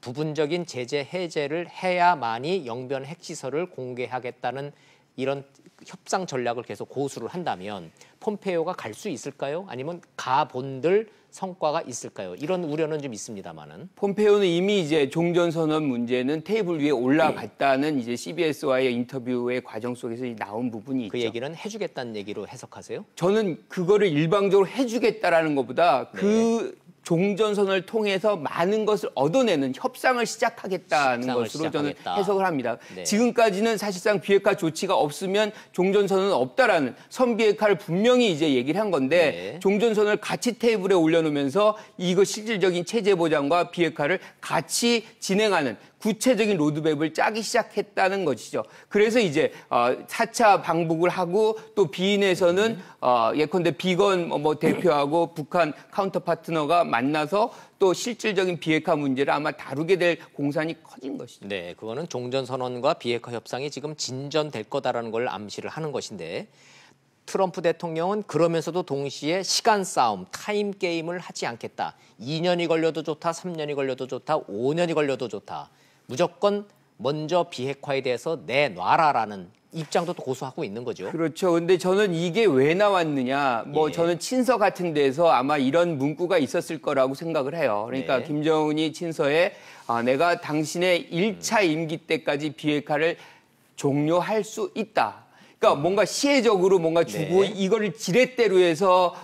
부분적인 제재 해제를 해야만이 영변 핵시설을 공개하겠다는 이런 협상 전략을 계속 고수를 한다면 폼페이오가 갈 수 있을까요? 아니면 가본들 성과가 있을까요? 이런 우려는 좀 있습니다만은. 폼페이오는 이미 이제 종전선언 문제는 테이블 위에 올라갔다는 이제 CBS와의 인터뷰의 과정 속에서 나온 부분이 그 있죠. 얘기는 해주겠다는 얘기로 해석하세요? 저는 그거를 일방적으로 해주겠다라는 것보다 네. 그 종전선언을 통해서 많은 것을 얻어내는 협상을 시작하겠다는 협상을 것으로 저는 시작하겠다. 해석을 합니다. 네. 지금까지는 사실상 비핵화 조치가 없으면 종전선언은 없다라는 선비핵화를 분명히 이제 얘기를 한 건데 네. 종전선언을 같이 테이블에 올려놓으면서 이거 실질적인 체제 보장과 비핵화를 같이 진행하는 구체적인 로드맵을 짜기 시작했다는 것이죠. 그래서 이제 4차 방북을 하고 또 비인에서는 예컨대 비건 뭐 대표하고 북한 카운터 파트너가 만나서 또 실질적인 비핵화 문제를 아마 다루게 될 공산이 커진 것이죠. 네, 그거는 종전선언과 비핵화 협상이 지금 진전될 거다라는 걸 암시를 하는 것인데 트럼프 대통령은 그러면서도 동시에 시간 싸움, 타임 게임을 하지 않겠다. 2년이 걸려도 좋다, 3년이 걸려도 좋다, 5년이 걸려도 좋다. 무조건 먼저 비핵화에 대해서 내놔라라는 입장도 또 고수하고 있는 거죠. 그렇죠. 근데 저는 이게 왜 나왔느냐. 예. 저는 친서 같은 데서 아마 이런 문구가 있었을 거라고 생각을 해요. 그러니까 네. 김정은이 친서에 내가 당신의 1차 임기 때까지 비핵화를 종료할 수 있다. 그러니까 뭔가 시혜적으로 뭔가 주고 네. 이거를 지렛대로 해서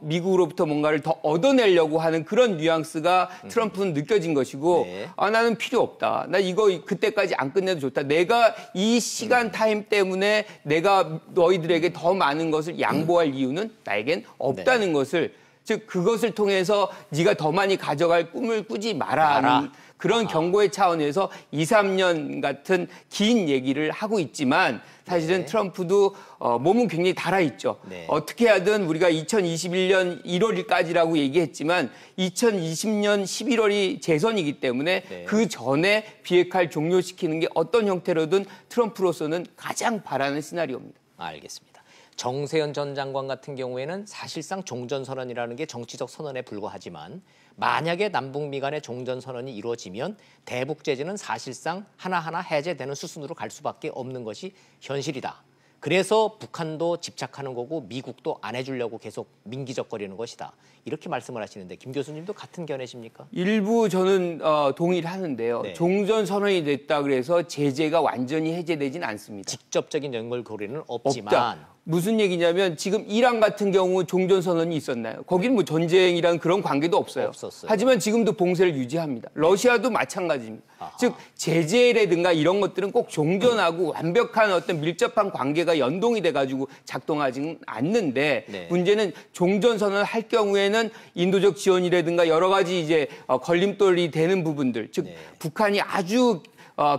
미국으로부터 뭔가를 더 얻어내려고 하는 그런 뉘앙스가 트럼프는 느껴진 것이고 네. 나는 필요 없다. 나 이거 그때까지 안 끝내도 좋다. 내가 이 시간 타임 때문에 내가 너희들에게 더 많은 것을 양보할 이유는 나에겐 없다는 것을 즉 그것을 통해서 네가 더 많이 가져갈 꿈을 꾸지 마라. 그런 경고의 차원에서 2, 3년 같은 긴 얘기를 하고 있지만 사실은 네. 트럼프도 몸은 굉장히 달아있죠. 네. 어떻게 하든 우리가 2021년 1월까지라고 얘기했지만 2020년 11월이 재선이기 때문에 네. 그 전에 비핵화를 종료시키는 게 어떤 형태로든 트럼프로서는 가장 바라는 시나리오입니다. 알겠습니다. 정세현 전 장관 같은 경우에는 사실상 종전선언이라는 게 정치적 선언에 불과하지만 만약에 남북미 간의 종전선언이 이루어지면 대북제재는 사실상 하나하나 해제되는 수순으로 갈 수밖에 없는 것이 현실이다. 그래서 북한도 집착하는 거고 미국도 안 해주려고 계속 민기적거리는 것이다. 이렇게 말씀을 하시는데 김 교수님도 같은 견해십니까? 일부 저는 동의를 하는데요. 네. 종전선언이 됐다 그래서 제재가 완전히 해제되진 않습니다. 직접적인 연결고리는 없지만 없다. 무슨 얘기냐면 지금 이란 같은 경우 종전선언이 있었나요? 거기는 뭐 전쟁이란 그런 관계도 없어요. 없었어요. 하지만 지금도 봉쇄를 유지합니다. 러시아도 마찬가지입니다. 아하. 즉 제재라든가 이런 것들은 꼭 종전하고 완벽한 어떤 밀접한 관계가 연동이 돼가지고 작동하지는 않는데 네. 문제는 종전선언을 할 경우에는 인도적 지원이라든가 여러 가지 이제 걸림돌이 되는 부분들, 즉 네. 북한이 아주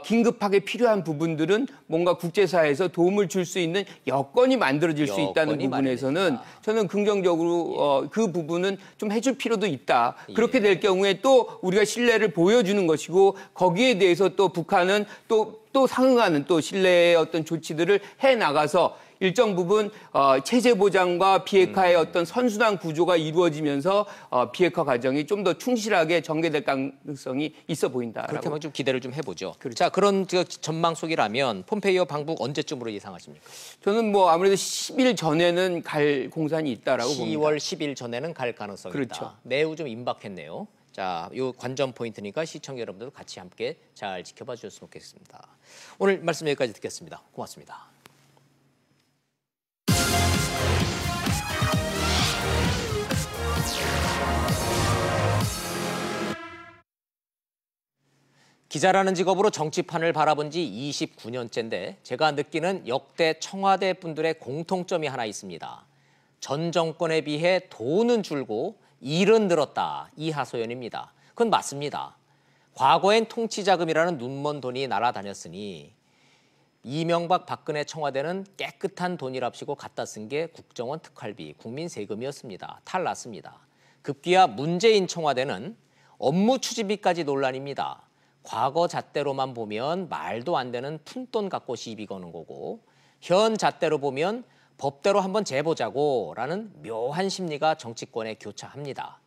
긴급하게 필요한 부분들은 뭔가 국제사회에서 도움을 줄 수 있는 여건이 만들어질 수 있다는 여건이 부분에서는 마련된다. 저는 긍정적으로 그 부분은 좀 해줄 필요도 있다. 그렇게 예. 될 경우에 또 우리가 신뢰를 보여주는 것이고 거기에 대해서 또 북한은 또 상응하는 또 신뢰의 어떤 조치들을 해 나가서 일정 부분 체제 보장과 비핵화의 어떤 선순환 구조가 이루어지면서 비핵화 과정이 좀 더 충실하게 전개될 가능성이 있어 보인다라고. 그렇게 하면 좀 기대를 좀 해보죠. 그렇죠. 자, 그런 전망 속이라면 폼페이오 방북 언제쯤으로 예상하십니까? 저는 뭐 아무래도 10일 전에는 갈 공산이 있다라고 10월 봅니다. 10일 전에는 갈 가능성이 그렇죠. 있다. 매우 좀 임박했네요. 자, 요 관전 포인트니까 시청자 여러분들도 같이 함께 잘 지켜봐 주셨으면 좋겠습니다. 오늘 말씀 여기까지 듣겠습니다. 고맙습니다. 기자라는 직업으로 정치판을 바라본 지 29년째인데 제가 느끼는 역대 청와대 분들의 공통점이 하나 있습니다. 전 정권에 비해 돈은 줄고 일은 늘었다. 이 하소연입니다. 그건 맞습니다. 과거엔 통치자금이라는 눈먼 돈이 날아다녔으니 이명박 박근혜 청와대는 깨끗한 돈이랍시고 갖다 쓴 게 국정원 특활비, 국민 세금이었습니다. 탈났습니다. 급기야 문재인 청와대는 업무 추진비까지 논란입니다. 과거 잣대로만 보면 말도 안 되는 푼돈 갖고 시비 거는 거고 현 잣대로 보면 법대로 한번 재보자고 라는 묘한 심리가 정치권에 교차합니다.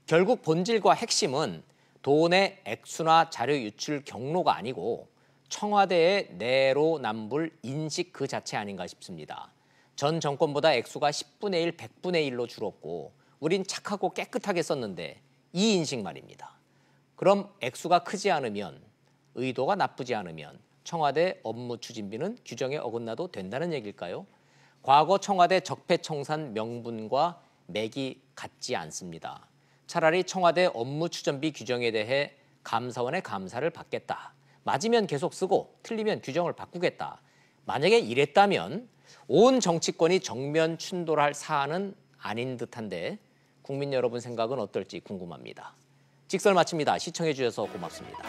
결국 본질과 핵심은 돈의 액수나 자료 유출 경로가 아니고 청와대의 내로남불 인식 그 자체 아닌가 싶습니다. 전 정권보다 액수가 10분의 1, 100분의 1로 줄었고 우린 착하고 깨끗하게 썼는데 이 인식 말입니다. 그럼 액수가 크지 않으면, 의도가 나쁘지 않으면 청와대 업무 추진비는 규정에 어긋나도 된다는 얘기일까요? 과거 청와대 적폐청산 명분과 맥이 같지 않습니다. 차라리 청와대 업무 추진비 규정에 대해 감사원의 감사를 받겠다. 맞으면 계속 쓰고 틀리면 규정을 바꾸겠다. 만약에 이랬다면 온 정치권이 정면 충돌할 사안은 아닌 듯한데 국민 여러분 생각은 어떨지 궁금합니다. 직설 마칩니다. 시청해 주셔서 고맙습니다.